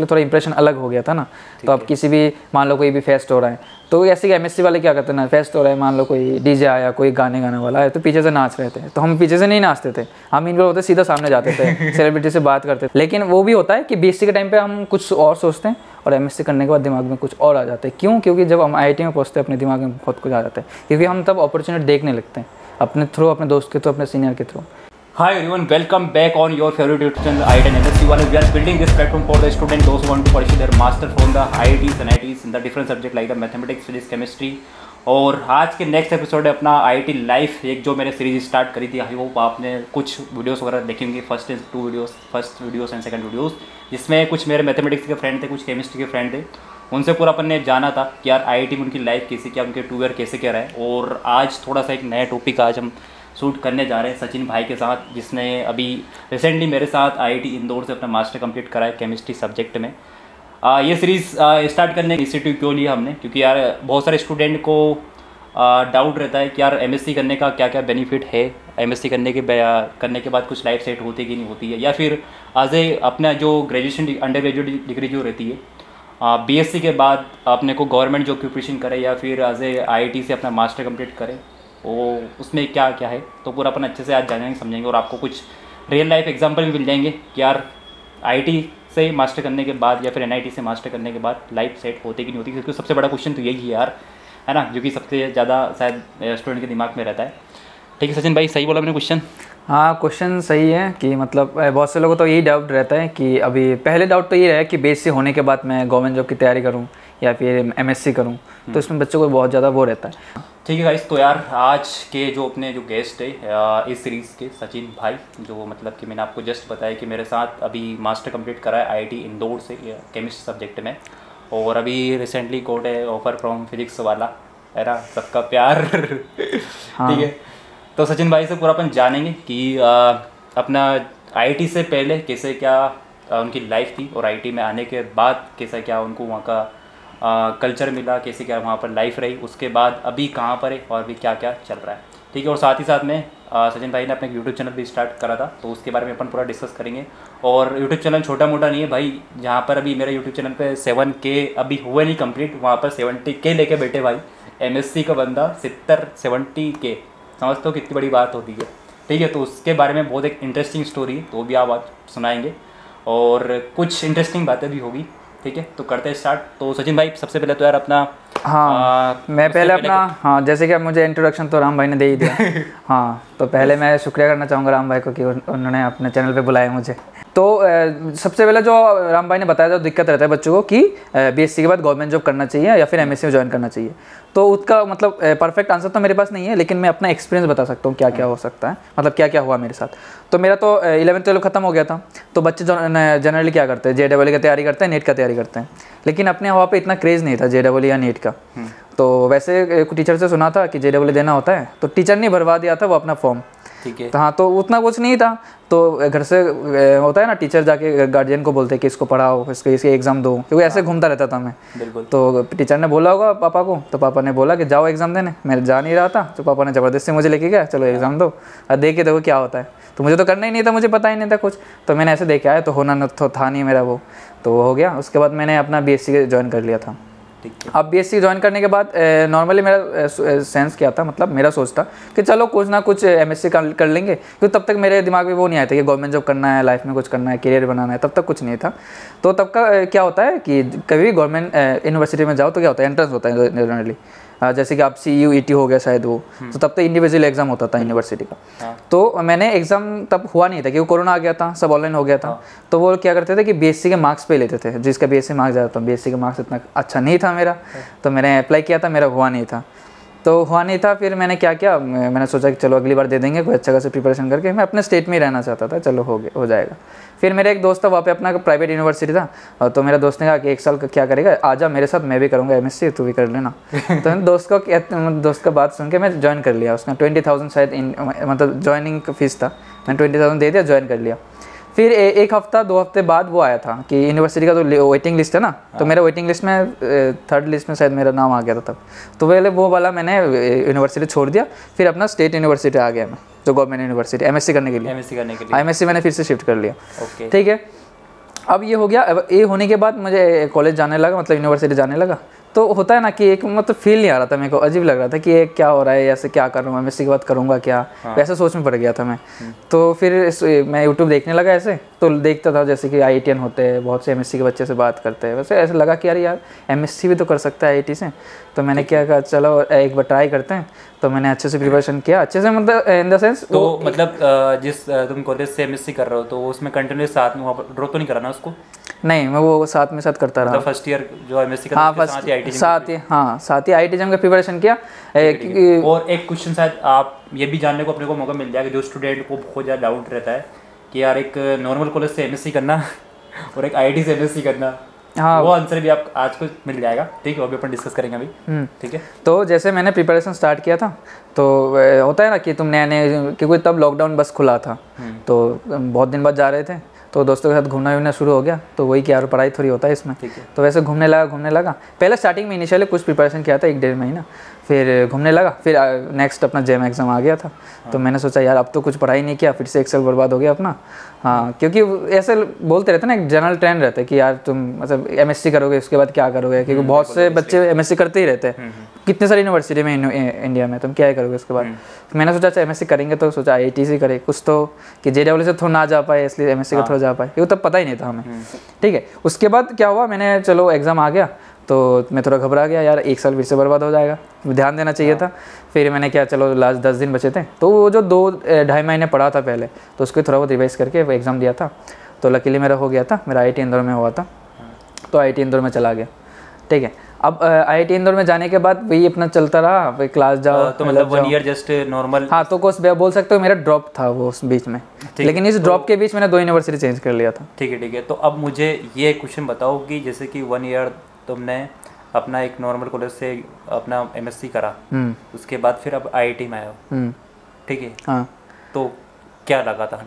क्योंकि थोड़ा इंप्रेशन अलग हो गया था ना। तो अब किसी भी मान लो कोई भी फेस्ट हो रहा है तो ऐसे एमएससी वाले क्या करते हैं ना, फेस्ट हो रहा है, मान लो कोई डीजे आया, कोई गाने वाला है तो पीछे से नाच रहे थे, तो हम पीछे से नहीं नाचते थे, हम इनवॉल्व होते सीधा सामने जाते थे सेलिब्रिटी से बात करते थे। लेकिन वो भी होता है कि बीएससी के टाइम पे हम कुछ और सोचते हैं और एमएससी करने के बाद दिमाग में कुछ और आ जाता है। क्यों? क्योंकि जब हम आईआईटी में पहुँचते हैं अपने दिमाग में बहुत कुछ आ जाता है, क्योंकि हम तब अपॉर्चुनिटी देखने लगते हैं अपने थ्रू, अपने दोस्त के थ्रू, अपने सीनियर के through. Hi everyone, welcome back on your favorite YouTube channel IIT and MSc One. We are building this platform for the student those who want to pursue their master from the IITs and IITs in the different subject like the mathematics, physics, chemistry. और आज के next episode है अपना IIT life, एक जो मैंने series start करी थी। आई होप आपने कुछ वीडियोस वगैरह देखे होंगे, first videos and second videos, जिसमें कुछ मेरे मैथमेटिक्स के फ्रेंड थे, कुछ केमिस्ट्री के फ्रेंड थे। उनसे पूरा अपन ने जाना था कि यार IIT में उनकी लाइफ कैसी, क्या उनके 2 ईयर कैसे क्या रहा है। और आज थोड़ा सा एक नया टॉपिक आज हम शूट करने जा रहे हैं सचिन भाई के साथ, जिसने अभी रिसेंटली मेरे साथ IIT इंदौर से अपना मास्टर कंप्लीट करा है केमिस्ट्री सब्जेक्ट में। ये सीरीज़ स्टार्ट करने का इनिशिएटिव क्यों लिया हमने, क्योंकि यार बहुत सारे स्टूडेंट को डाउट रहता है कि यार MSc करने का क्या क्या बेनिफिट है, MSc करने के बाद कुछ लाइफ सेट होती कि नहीं होती है, या फिर आज अपना जो ग्रेजुएशन अंडर ग्रेजुएट डिग्री जो रहती है BSc के बाद अपने को गवर्नमेंट जॉब की प्रिपरेशन करे या फिर आज IIT से अपना मास्टर कंप्लीट करे, वो उसमें क्या क्या है, तो पूरा अपन अच्छे से आज जानेंगे समझेंगे। और आपको कुछ रियल लाइफ एग्जांपल भी मिल जाएंगे कि यार IIT से मास्टर करने के बाद या फिर NIT से मास्टर करने के बाद लाइफ सेट होती कि नहीं होती, क्योंकि सबसे बड़ा क्वेश्चन तो यही है यार, है ना, जो कि सबसे ज़्यादा शायद स्टूडेंट के दिमाग में रहता है। ठीक है सचिन भाई, सही बोला मैंने क्वेश्चन? हाँ, क्वेश्चन सही है कि मतलब बहुत से लोगों को तो यही डाउट रहता है कि अभी पहले डाउट तो ये है कि BSc होने के बाद मैं गवर्नमेंट जॉब की तैयारी करूँ या फिर MSc करूँ, तो इसमें बच्चों को बहुत ज़्यादा वो रहता है। ठीक है गाइस, तो यार आज के जो अपने जो गेस्ट है इस सीरीज़ के सचिन भाई, जो मतलब कि मैंने आपको जस्ट बताया कि मेरे साथ अभी मास्टर कंप्लीट करा है IIT इंदौर से केमिस्ट्री सब्जेक्ट में, और अभी रिसेंटली कोड है ऑफर फ्रॉम फिजिक्स वाला, है ना, सबका प्यार। हाँ। ठीक है, तो सचिन भाई से पूरा अपन जानेंगे कि अपना IIT से पहले कैसे क्या उनकी लाइफ थी और IIT में आने के बाद कैसा क्या उनको वहाँ का कल्चर मिला, कैसे क्या वहाँ पर लाइफ रही, उसके बाद अभी कहाँ पर है और अभी क्या क्या चल रहा है। ठीक है, और साथ ही साथ में सचिन भाई ने अपने यूट्यूब चैनल भी स्टार्ट करा था, तो उसके बारे में अपन पूरा डिस्कस करेंगे। और यूट्यूब चैनल छोटा मोटा नहीं है भाई, जहाँ पर अभी मेरे यूट्यूब चैनल पे 7K अभी हुए नहीं कंप्लीट, वहाँ पर 70K लेके बैठे भाई। MSc का बंदा 70K, समझते हो कितनी बड़ी बात होती है। ठीक है, तो उसके बारे में बहुत एक इंटरेस्टिंग स्टोरी है, तो भी आप आज सुनाएंगे और कुछ इंटरेस्टिंग बातें भी होगी। ठीक है, तो करते हैं स्टार्ट। तो सचिन भाई सबसे पहले तो यार अपना मैं पहले अपना जैसे कि मुझे इंट्रोडक्शन तो राम भाई ने दे ही दिया। हाँ, तो पहले मैं शुक्रिया करना चाहूँगा राम भाई को कि उन्होंने अपने चैनल पे बुलाया मुझे। तो सबसे पहले जो राम भाई ने बताया, जो दिक्कत रहता है बच्चों को कि BSc के बाद गवर्नमेंट जॉब करना चाहिए या फिर MSc में ज्वाइन करना चाहिए, तो उसका मतलब परफेक्ट आंसर तो मेरे पास नहीं है, लेकिन मैं अपना एक्सपीरियंस बता सकता हूँ क्या क्या हो सकता है, मतलब क्या क्या हुआ मेरे साथ। तो मेरा तो 11th-12 खत्म हो गया था, तो बच्चे जनरली क्या करते हैं, JEE की तैयारी करते हैं, नीट का तैयारी करते हैं, लेकिन अपने वहाँ पे इतना क्रेज़ नहीं था JEE या नीट का। तो वैसे टीचर से सुना था कि JEE देना होता है, तो टीचर ने भरवा दिया था वो अपना फॉर्म। ठीक है, हाँ, तो उतना कुछ नहीं था, तो घर से होता है ना, टीचर जाके गार्जियन को बोलते हैं कि इसको पढ़ाओ, इसके एग्ज़ाम दो, क्योंकि ऐसे घूमता रहता था मैं। बिल्कुल। तो टीचर ने बोला होगा पापा को, तो पापा ने बोला कि जाओ एग्ज़ाम देने। मैं जा नहीं रहा था, तो पापा ने ज़बरदस्ती मुझे लेके गया, चलो एग्ज़ाम दो और दे के देखो क्या होता है। तो मुझे तो करना ही नहीं था, मुझे पता ही नहीं था कुछ, तो मैंने ऐसे देखे आया, तो होना तो था नहीं मेरा वो, तो हो गया। उसके बाद मैंने अपना BSc ज्वाइन कर लिया था। अब BSc ज्वाइन करने के बाद नॉर्मली मेरा सेंस क्या था, मतलब मेरा सोच था कि चलो कुछ ना कुछ MSc कर लेंगे, क्योंकि तब तक मेरे दिमाग में वो नहीं आया था कि गवर्नमेंट जॉब करना है, लाइफ में कुछ करना है, करियर बनाना है, तब तक कुछ नहीं था। तो तब का क्या होता है कि कभी भी गवर्नमेंट यूनिवर्सिटी में जाओ तो क्या होता है, एंट्रेंस होता है जनरली, जैसे कि आप CUET हो गया शायद वो, तो तब तो इंडिविजुअल एग्जाम होता था यूनिवर्सिटी का। तो मैंने एग्जाम तब हुआ नहीं था क्योंकि कोरोना आ गया था, सब ऑनलाइन हो गया था। तो वो क्या करते थे कि BSc के मार्क्स पे लेते थे, जिसका BSc मार्क्स ज़्यादा था। BSc का मार्क्स इतना अच्छा नहीं था मेरा, तो मैंने अप्लाई किया था, मेरा हुआ नहीं था। फिर मैंने क्या किया, मैंने सोचा कि चलो अगली बार दे देंगे, कोई अच्छा खासा प्रिपरेशन करके। मैं अपने स्टेट में ही रहना चाहता था, चलो हो जाएगा। फिर मेरा एक दोस्त था, वहाँ पे अपना प्राइवेट यूनिवर्सिटी था, तो मेरा दोस्त ने कहा कि 1 साल का क्या करेगा, आजा मेरे साथ, मैं भी करूँगा MSc, तू भी कर लेना। तो दोस्त का बात सुन के मैं ज्वाइन कर लिया। उसका 20,000 शायद मतलब ज्वाइनिंग फीस था, मैंने 20,000 दे दिया, ज्वाइन कर लिया। फिर 1 हफ्ता 2 हफ्ते बाद वो आया था कि यूनिवर्सिटी का तो वेटिंग लिस्ट है ना, तो मेरा वेटिंग लिस्ट में 3rd लिस्ट में शायद मेरा नाम आ गया था तब। तो पहले वो वाला मैंने यूनिवर्सिटी छोड़ दिया, फिर अपना स्टेट यूनिवर्सिटी आ गया मैं, जो गवर्नमेंट यूनिवर्सिटी MSc करने के लिए। MSc मैंने फिर से शिफ्ट कर लिया। ठीक है, अब ये हो गया, अब ये होने के बाद मुझे कॉलेज जाने लगा, मतलब यूनिवर्सिटी जाने लगा। तो होता है ना कि एक मतलब फील नहीं आ रहा था मेरे को, अजीब लग रहा था कि ये क्या हो रहा है, ऐसे क्या कर रहा हूँ, एमएससी के बाद करूँगा क्या, वैसे सोच में पड़ गया था मैं। तो फिर मैं यूट्यूब देखने लगा ऐसे, तो देखता था जैसे कि IITian होते हैं, बहुत से एमएससी के बच्चे से बात करते हैं, वैसे ऐसे लगा कि यार एमएससी भी तो कर सकता है IIT से। तो मैंने क्या कहा चलो एक बार ट्राई करते हैं। तो मैंने अच्छे से प्रिपरेशन किया, अच्छे से मतलब इन द सेंस। तो मतलब जिस तुम कॉलेज से एमएससी कर रहे हो तो उसमें कंटिन्यूस साथ में वहाँ पर ड्रॉप तो नहीं कराना उसको? नहीं, मैं वो साथ में साथ करता रहा। मतलब फर्स्ट ईयर जो एमएससी का हाँ फर्स्ट साथ ही IITian का प्रिपरेशन किया। और एक क्वेश्चन शायद आप ये भी जानने को अपने को मौका मिल जाएगा, जो स्टूडेंट को बहुत ज़्यादा डाउट रहता है कि यार एक नॉर्मल कॉलेज से एमएससी करना और एक IIT से एमएससी करना, हाँ वो आंसर भी आप आज को मिल जाएगा, ठीक है, वो भी अपन डिस्कस करेंगे अभी, ठीक है। तो जैसे मैंने प्रिपरेशन स्टार्ट किया था, तो होता है ना कि तुम नए नए, क्योंकि तब लॉकडाउन बस खुला था, तो बहुत दिन बाद जा रहे थे, तो दोस्तों के साथ घूमना शुरू हो गया। तो वही कि यार पढ़ाई थोड़ी होता है इसमें, तो वैसे घूमने लगा। पहले स्टार्टिंग में इनिशियली कुछ प्रिपरेशन किया था 1-1.5 महीना, फिर घूमने लगा। फिर नेक्स्ट अपना JAM एग्ज़ाम आ गया था। तो मैंने सोचा यार अब तो कुछ पढ़ाई नहीं किया, फिर से 1 साल बर्बाद हो गया अपना। हाँ, क्योंकि ऐसे बोलते रहते ना, एक जनरल ट्रेंड रहता है कि यार तुम मतलब MSc करोगे उसके बाद क्या करोगे, क्योंकि बहुत से बच्चे MSc करते ही रहते हैं, कितने सारी यूनिवर्सिटी में इंडिया में, तुम क्या करोगे उसके बाद। मैंने सोचा अच्छा MSc करेंगे तो सोचा IIT से करे कुछ, तो कि JEE से थोड़ा ना जा पाए, इसलिए MSc का थोड़ा जा पाए, क्योंकि तब पता ही नहीं था हमें, ठीक है। उसके बाद क्या हुआ, मैंने चलो एग्ज़ाम आ गया, तो मैं थोड़ा घबरा गया यार 1 साल फिर से बर्बाद हो जाएगा, ध्यान देना चाहिए था। फिर मैंने क्या, चलो लास्ट 10 दिन बचे थे, तो वो जो 2-2.5 महीने पढ़ा था पहले, तो उसको थोड़ा बहुत रिवाइज करके वो एग्ज़ाम दिया था। तो लकीली मेरा हो गया था, मेरा IIT इंदौर में हुआ था, तो IIT इंदौर में चला गया, ठीक है। अब IIT इंदौर में जाने के बाद वही अपना चलता रहा, वही क्लास जाओ, तो मतलब 1 ईयर जस्ट नॉर्मल। हाँ, तो कोर्स बोल सकते हो मेरा ड्रॉप था वो उस बीच में, लेकिन इस ड्रॉप के बीच मैंने 2 यूनिवर्सिटी चेंज कर लिया था। ठीक है। तो अब मुझे ये क्वेश्चन बताओ कि जैसे कि 1 ईयर तुमने अपना एक नॉर्मल कॉलेज से अपना MSc करा, उसके बाद फिर अब IIT में आए हो, ठीक है। हाँ, तो क्या लगा था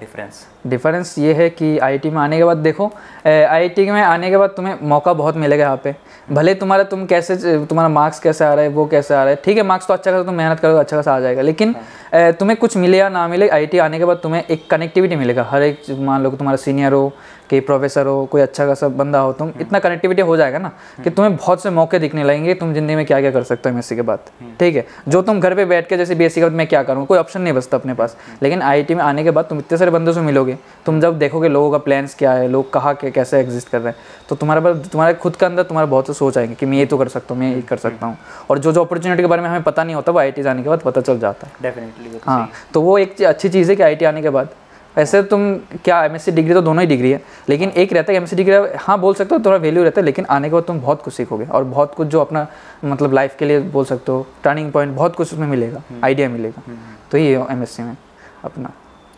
डिफरेंस ये है कि IIT में आने के बाद देखो, IIT में आने के बाद तुम्हें मौका बहुत मिलेगा यहाँ पे, भले तुम कैसे, तुम्हारा मार्क्स कैसे आ रहा है, वो कैसे आ रहा है, ठीक है, मार्क्स तो अच्छा खासा तुम मेहनत करोगे, अच्छा खासा आ जाएगा, लेकिन तुम्हें कुछ मिले या ना मिले, IIT आने के बाद तुम्हें एक कनेक्टिविटी मिलेगा। हर एक, मान लो कि तुम्हारा सीनियर हो, कि प्रोफेसर हो, कोई अच्छा खासा बंदा हो, तुम इतना कनेक्टिविटी हो जाएगा ना कि तुम्हें बहुत से मौके दिखने लगेंगे, तुम जिंदगी में क्या क्या कर सकते हो MSc के बाद, ठीक है। जो तुम घर पे बैठ के जैसे BSc के बाद मैं क्या करूँ, कोई ऑप्शन नहीं बचता अपने पास, लेकिन IIT में आने के बाद तुम इतने सारे बंदों से मिलोगे, तुम जब देखोगे लोगों का प्लान्स क्या है, लोग कहाँ के कैसे एग्जिस्ट कर रहे हैं, तो तुम्हारे खुद के अंदर तुम्हारा बहुत से सोच आएंगे कि मैं ये तो कर सकता हूँ, मैं ये कर सकता हूँ। और जो अपॉर्चुनिटी के बारे में हमें पता नहीं होता, वो IIT जाने के बाद पता चल जाता है, डेफिनेटली। हाँ, तो वो एक अच्छी चीज़ है कि IIT आने के बाद, ऐसे तुम क्या MSc डिग्री तो दोनों ही डिग्री है, लेकिन एक रहता है MSc डिग्री, हाँ बोल सकते हो थोड़ा वैल्यू रहता है, लेकिन आने के बाद तुम बहुत कुछ सीखोगे, और बहुत कुछ जो अपना मतलब लाइफ के लिए बोल सकते हो टर्निंग पॉइंट, बहुत कुछ उसमें मिलेगा, आइडिया मिलेगा। तो ये MSc में अपना,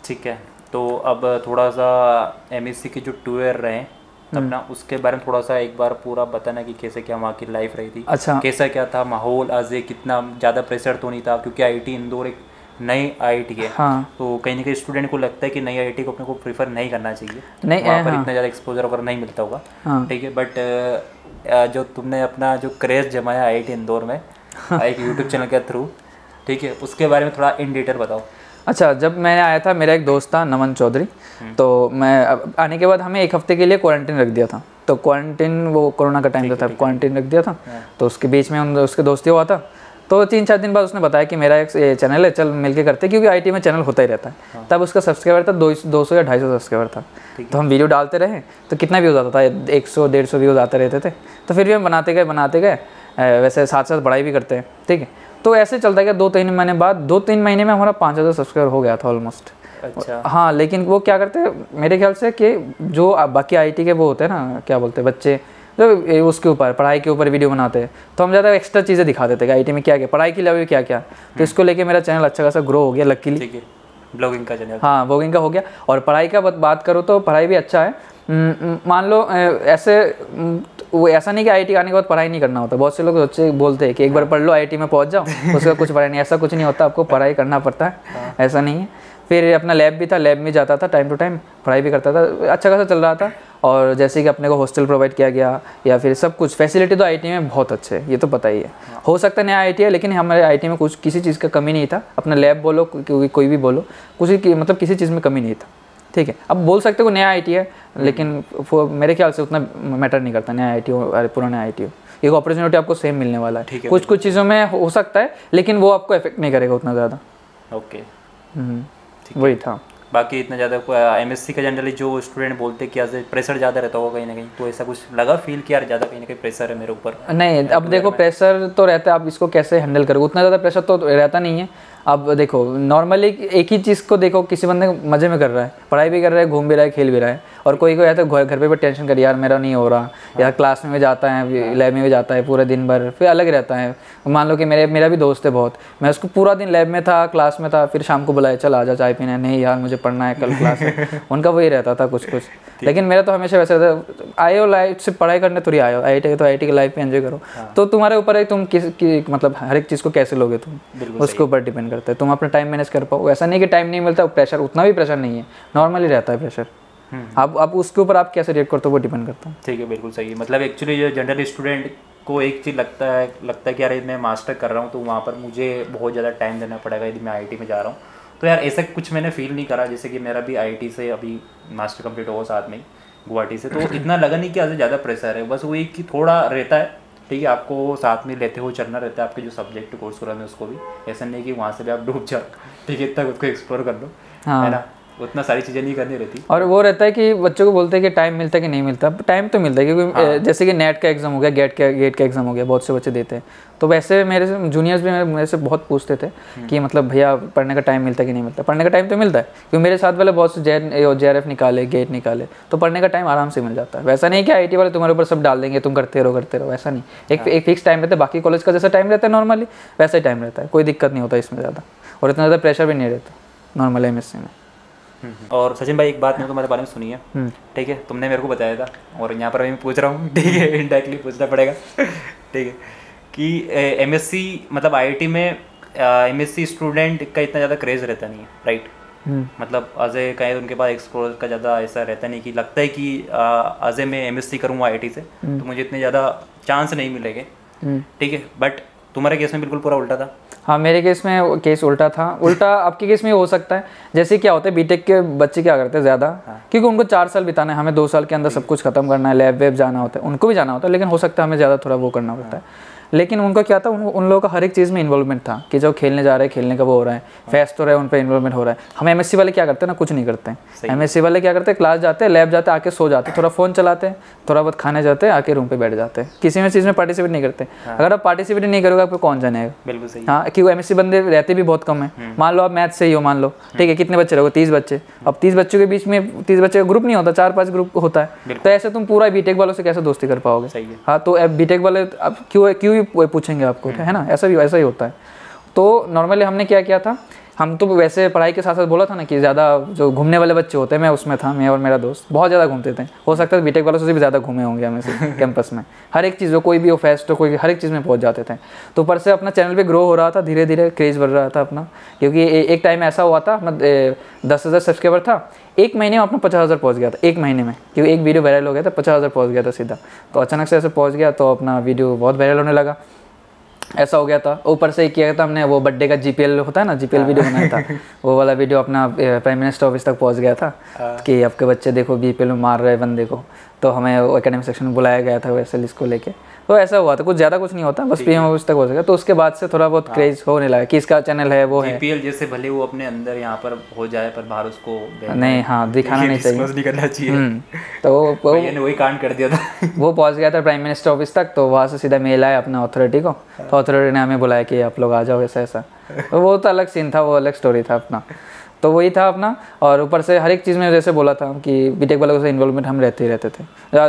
ठीक है। तो अब थोड़ा सा MSc के जो 2 ईयर रहे अपना, उसके बारे में थोड़ा सा एक बार पूरा बताना कि कैसे क्या वहाँ की लाइफ रही थी। अच्छा, कैसा क्या था माहौल, आज कितना ज़्यादा प्रेशर तो नहीं था, क्योंकि IIT इंदौर एक नई IIT है। हाँ, तो कहीं ना कहीं स्टूडेंट को लगता है कि नई IIT को अपने को प्रीफर नहीं करना चाहिए, नहीं, वहाँ पर इतना ज़्यादा एक्सपोजर वगैरह नहीं मिलता होगा, ठीक है। बट जो तुमने अपना जो क्रेज जमाया IIT इंदौर में एक यूट्यूब चैनल के थ्रू, ठीक है, उसके बारे में थोड़ा इन डिटेल बताओ। अच्छा, जब मैं आया था, मेरा एक दोस्त था नमन चौधरी, तो मैं आने के बाद हमें 1 हफ्ते के लिए क्वारंटीन रख दिया था। तो क्वारंटीन, वो कोरोना का टाइम था, क्वारंटीन रख दिया था, तो उसके बीच में उसके दोस्ती हुआ था। तो 3-4 दिन बाद उसने बताया कि मेरा एक चैनल है, चल मिलके करते, क्योंकि IIT में चैनल होता ही रहता है। तब उसका सब्सक्राइबर था 200 या 250 सब्सक्राइबर था। तो हम वीडियो डालते रहे, तो कितना व्यूज़ आता था, 100-150 व्यूज़ आते रहते थे। तो फिर भी हम बनाते गए, वैसे साथ साथ पढ़ाई भी करते हैं, ठीक है। तो ऐसे चलता गया, 2-3 महीने बाद, 2-3 महीने में हमारा 5000 सब्सक्राइबर हो गया था ऑलमोस्ट। अच्छा, हाँ, लेकिन वो क्या करते हैं मेरे ख्याल से कि जो बाकी IIT के वो होते हैं ना, क्या बोलते हैं बच्चे, तो उसके ऊपर पढ़ाई के ऊपर वीडियो बनाते हैं, तो हम ज़्यादा एक्स्ट्रा चीज़ें दिखा देते हैं IIT में क्या क्या, पढ़ाई के अलावा क्या क्या। तो इसको लेके मेरा चैनल अच्छा खासा ग्रो हो गया लकीली, ठीक है। ब्लॉगिंग का चैनल, हाँ, ब्लॉगिंग का हो गया। और पढ़ाई का बात करो तो पढ़ाई भी अच्छा है। मान लो ऐसे, वो ऐसा नहीं कि IIT आने के बाद पढ़ाई नहीं करना होता। बहुत से लोग बच्चे बोलते हैं कि एक बार पढ़ लो IIT में पहुंच जाओ, उसका कुछ पढ़ाई नहीं, ऐसा कुछ नहीं होता, आपको पढ़ाई करना पड़ता है, ऐसा नहीं है। फिर अपना लैब भी था, लैब में जाता था टाइम टू टाइम, पढ़ाई भी करता था, अच्छा खासा चल रहा था। और जैसे कि अपने को हॉस्टल प्रोवाइड किया गया, या फिर सब कुछ फैसिलिटी तो IIT में बहुत अच्छे है, ये तो पता ही है। हो सकता है नया IIT है, लेकिन हमारे IIT में कुछ किसी चीज़ का कमी नहीं था। अपना लैब बोलो, कोई भी बोलो, कुछ मतलब किसी चीज़ में कमी नहीं था, ठीक है। अब बोल सकते हो नया आईटी है, लेकिन वो मेरे ख्याल से उतना मैटर नहीं करता, नया आईटी हो अरे पुराना आईटी हो, एक अपॉर्चुनिटी आपको सेम मिलने वाला है। कुछ कुछ चीज़ों में हो सकता है, लेकिन वो आपको इफेक्ट नहीं करेगा उतना ज़्यादा। ओके, वही था। बाकी इतना ज़्यादा एमएससी का जनरली जो स्टूडेंट बोलते हैं कि आज प्रेशर ज़्यादा रहता होगा कहीं ना कहीं, तो ऐसा कुछ लगा फील कि यार ज़्यादा कहीं ना कहीं प्रेशर है मेरे ऊपर? नहीं, अब देखो प्रेशर तो रहता है, आप इसको कैसे हैंडल करोगे, उतना ज़्यादा प्रेशर तो रहता नहीं है। अब देखो नॉर्मली एक ही चीज़ को देखो, किसी बंदे मज़े में कर रहा है, पढ़ाई भी कर रहा है, घूम भी रहा है, खेल भी रहा है, और कोई कोई आता है घर पे भी टेंशन कर यार मेरा नहीं हो रहा, या क्लास में भी जाता है, लैब में भी जाता है पूरे दिन भर, फिर अलग रहता है। मान लो कि मेरा भी दोस्त है बहुत, मैं उसको पूरा दिन लैब में था, क्लास में था, फिर शाम को बुलाया चल आ जा चाय पीना, नहीं यार मुझे पढ़ना है कल क्लास है। उनका वही रहता था कुछ कुछ, लेकिन मेरा तो हमेशा वैसे रहता, आए हो लाइफ से पढ़ाई करने थोड़ी आए हो, आई तो आई की लाइफ में एंजॉय करो। तो तुम्हारे ऊपर है तुम मतलब हर एक चीज़ को कैसे लोगे तुम, उसके ऊपर डिपेंड करता है, तुम अपना टाइम मैनेज कर पाओ। ऐसा नहीं कि टाइम नहीं मिलता, प्रेशर उतना भी प्रेशर नहीं है, नॉर्मली रहता है प्रेशर। आप उसके ऊपर आप कैसे रिएक्ट करते हो वो डिपेंड करता है। ठीक है, बिल्कुल सही है। मतलब एक्चुअली जो जनरल स्टूडेंट को एक चीज़ लगता है कि यार मैं मास्टर कर रहा हूँ तो वहाँ पर मुझे बहुत ज़्यादा टाइम देना पड़ेगा यदि मैं आईटी में जा रहा हूँ। तो यार ऐसा कुछ मैंने फील नहीं करा, जैसे कि मेरा भी आईटी से अभी मास्टर कंप्लीट हुआ साथ में गुवाहाटी से, तो इतना लगा नहीं कि आज ज़्यादा प्रेशर है। बस वो एक कि थोड़ा रहता है, ठीक है, आपको साथ में लेते हुए चलना रहता है, आपके जो सब्जेक्ट कोर्स कर रहे हैं उसको भी, ऐसा नहीं कि वहाँ से भी आप डूब जाओ, ठीक है, इतना खुद को एक्सप्लोर कर लो, है ना, उतना सारी चीज़ें नहीं करनी रहती। और वो रहता है कि बच्चों को बोलते हैं कि टाइम मिलता है कि नहीं मिलता, टाइम तो मिलता है, क्योंकि जैसे कि नेट का एग्ज़ाम हो गया, गेट का एग्ज़ाम हो गया, बहुत से बच्चे देते हैं। तो वैसे मेरे से जूनियर्स भी मेरे से बहुत पूछते थे कि मतलब भैया पढ़ने का टाइम मिलता है कि नहीं मिलता। पढ़ने का टाइम तो मिलता है, क्योंकि मेरे साथ वाले बहुत से JRF निकाले, गेट निकाले, तो पढ़ने का टाइम आराम से मिल जाता है। वैसा नहीं कि IT वाले तुम्हारे ऊपर सब डाल देंगे, तुम करते रहो, ऐसा नहीं। एक फिक्स टाइम रहता है, बाकी कॉलेज का जैसा टाइम रहता है नॉर्मली वैसा ही टाइम रहता है, कोई दिक्कत नहीं होता इसमें ज़्यादा, और इतना ज़्यादा प्रेशर भी नहीं रहता नॉर्मल MSc में। और सचिन भाई एक बात मैंने तुम्हारे बारे में सुनी है, ठीक है, तुमने मेरे को बताया था और यहाँ पर मैं पूछ रहा हूँ, ठीक है, इनडायरेक्टली पूछना पड़ेगा, ठीक है, कि MSc मतलब IIT में MSc स्टूडेंट का इतना ज़्यादा क्रेज़ रहता नहीं है, राइट? मतलब अजय कहें उनके पास एक्सप्लोर का ज़्यादा ऐसा रहता नहीं कि लगता है कि अजय मैं MSc करूँगा IIT से तो मुझे इतने ज़्यादा चांस नहीं मिलेंगे, ठीक है, बट तुम्हारे केस में बिल्कुल पूरा उल्टा था। हाँ, मेरे केस में केस उल्टा था। उल्टा आपके केस में हो सकता है, जैसे क्या होता है बीटेक के बच्चे क्या करते हैं ज़्यादा, क्योंकि उनको 4 साल बिताना है, हमें 2 साल के अंदर सब कुछ खत्म करना है, लैब वेब जाना होता है, उनको भी जाना होता है, लेकिन हो सकता है हमें ज़्यादा थोड़ा वो करना पड़ता है। लेकिन उनका क्या था, उन लोगों का हर एक चीज़ में इन्वॉल्वमेंट था कि जो खेलने जा रहे हैं, खेलने का वो हो रहा है, फेस्ट हो रहा है, उन पर इन्वॉल्वमेंट हो रहा है। हम MSc वाले क्या करते हैं ना, कुछ नहीं करते हैं। MSc वाले क्या करते हैं, क्लास जाते हैं, लैब जाते हैं, आके सो जाते हैं, थोड़ा फ़ोन चलाते हैं, थोड़ा बहुत खाने जाते हैं, आके रूम पे बैठ जाते हैं, किसी में चीज़ में पार्टिसिपेट नहीं करते। अगर आप पार्टिसिपेट नहीं करोगे आपको कौन जानेगा। बिल्कुल सही। हाँ, क्योंकि MSc बंदे रहते भी बहुत कम है। मान लो आप मैथ से ही हो, मान लो, ठीक है, कितने बच्चे रहोगे, 30 बच्चे। अब 30 बच्चों के बीच में 30 बच्चे का ग्रुप नहीं होता, 4-5 ग्रुप होता है, तो ऐसे तुम पूरा बीटेक वालों से कैसे दोस्ती कर पाओगे। हाँ, तो बीटेक वाले अब क्यों पूछेंगे आपको, है ना, ऐसा ही होता है। तो नॉर्मली हमने क्या किया था, हम तो वैसे पढ़ाई के साथ साथ बोला था ना कि ज़्यादा जो घूमने वाले बच्चे होते हैं, मैं उसमें था, मैं और मेरा दोस्त बहुत ज़्यादा घूमते थे। हो सकता है बीटेक वालों से भी ज़्यादा घूमे होंगे हमें से कैंपस में, हर एक चीज़ हो, कोई भी हो, फेस्ट हो, कोई भी, हर एक चीज़ में पहुंच जाते थे। तो ऊपर से अपना चैनल पे ग्रो हो रहा था, धीरे धीरे क्रेज़ बढ़ रहा था अपना, क्योंकि एक टाइम ऐसा हुआ था, 10,000 सब्सक्राइबर था, 1 महीने में अपना 50,000 पहुँच गया था, 1 महीने में, क्योंकि एक वीडियो वायरल हो गया था, 50,000 पहुँच गया था सीधा। तो अचानक से ऐसे पहुँच गया, तो अपना वीडियो बहुत वायरल होने लगा, ऐसा हो गया था। ऊपर से किया था हमने, वो बर्थडे का GPL होता है ना, GPL वीडियो बनाया था, वो वाला वीडियो अपना प्राइम मिनिस्टर ऑफिस तक पहुंच गया था कि आपके बच्चे देखो BPL में मार रहे बंदे को। तो हमें एकेडमिक सेक्शन में बुलाया गया था वैसे इसको लेके, तो ऐसा हुआ था। कुछ ज़्यादा कुछ नहीं होता, बस PM ऑफिस तक हो सका। तो उसके बाद से थोड़ा बहुत क्रेज होने लगा कि इसका चैनल है, वो है GPL जैसे भले वो अपने अंदर यहाँ पर हो जाए पर बाहर उसको नहीं, हाँ, दिखाना नहीं चाहिए, नहीं करना चाहिए। तो वही कांड कर दिया था। वो पहुंच गया था प्राइम मिनिस्टर ऑफिस तक, तो वहाँ से सीधा मेल आया अपना अथॉरिटी को, तो अथॉरिटी ने हमें बुलाया कि आप लोग आ जाओ, ऐसा। तो वो तो अलग सीन था, वो अलग स्टोरी था अपना। तो वही था अपना। और ऊपर से हर एक चीज़ में जैसे बोला था कि बीटेक वालों से इन्वॉल्वमेंट हम रहते ही रहते थे।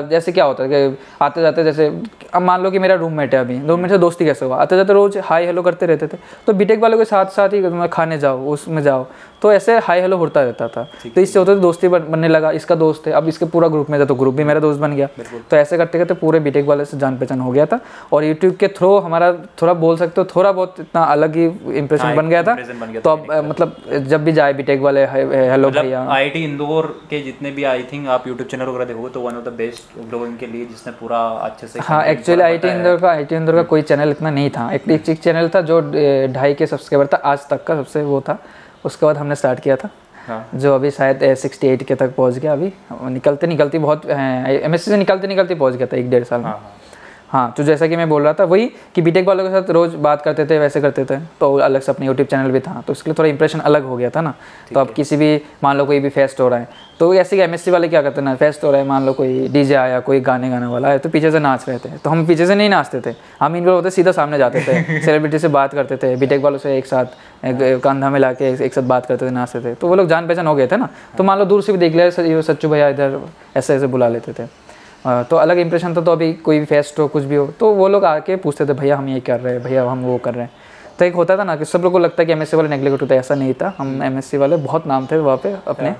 जैसे क्या होता है कि आते जाते, जैसे अब मान लो कि मेरा रूममेट है, अभी रूममेट से दोस्ती कैसे हुआ, आते जाते रोज़ हाई हेलो करते रहते थे। तो बीटेक वालों के साथ साथ ही खाने जाओ, उसमें जाओ, तो ऐसे हाई हेलो होता रहता था। तो इससे होता था दोस्ती बनने लगा, इसका दोस्त है, अब इसके पूरा ग्रुप में था, तो ग्रुप भी मेरा दोस्त बन गया। तो ऐसे करते करते पूरे बीटेक वाले से जान पहचान हो गया था। और यूट्यूब के थ्रू हमारा थोड़ा बोल सकते हो, थोड़ा बहुत इतना अलग ही इंप्रेशन बन गया था। तो अब मतलब जब भी जाए बीटेक वाले हेलो भैया। IIT इंदौर के जितने भी आई थिंक आप यूट्यूब चैनल वगैरह देखोगे तो one of the best blogging के लिए जिसने पूरा अच्छे से। हाँ, एक्चुअली IIT इंदौर का कोई चैनल इतना नहीं था। एक चैनल था जो 2.5 के सब्सक्राइबर था आज तक का, सबसे वो था। उसके बाद हमने स्टार्ट किया था, हाँ। जो अभी शायद 68 के तक पहुंच गया, अभी निकलते बहुत MSc से निकलते पहुंच गया था 1-1.5 साल में। हाँ। हाँ, तो जैसा कि मैं बोल रहा था वही कि बीटेक वालों के साथ रोज़ बात करते थे, वैसे करते थे, तो अलग से अपने यूट्यूब चैनल भी था, तो इसके लिए थोड़ा इंप्रेशन अलग हो गया था ना। तो अब किसी भी मान लो कोई भी फेस्ट हो रहा है, तो ऐसे कि MSc वाले क्या करते हैं ना, फेस्ट हो रहा है, मान लो कोई डीजे आया, कोई गाने वाला है, तो पीछे से नाच रहे थे, तो हम पीछे से नहीं नाचते थे, हम इन्वॉल्व होते सीधा सामने जाते थे, सेलिब्रिटी से बात करते थे, बीटेक वालों से एक साथ कंधा में ला के एक साथ बात करते थे, नाचते थे, तो वो लोग जान पहचान हो गए थे ना। तो मान लो दूर से भी देख लिया, सच्चू भैया इधर ऐसे बुला लेते थे, तो अलग इंप्रेशन था। तो अभी कोई भी फेस्ट हो, कुछ भी हो, तो वो लोग आके पूछते थे भैया हम ये कर रहे हैं, भैया हम वो कर रहे हैं। तो एक होता था ना कि सब लोगों को लगता है कि MSc वाले नेगलेक्ट होते, ऐसा नहीं था। हम MSc वाले बहुत नाम थे वहाँ पे अपने,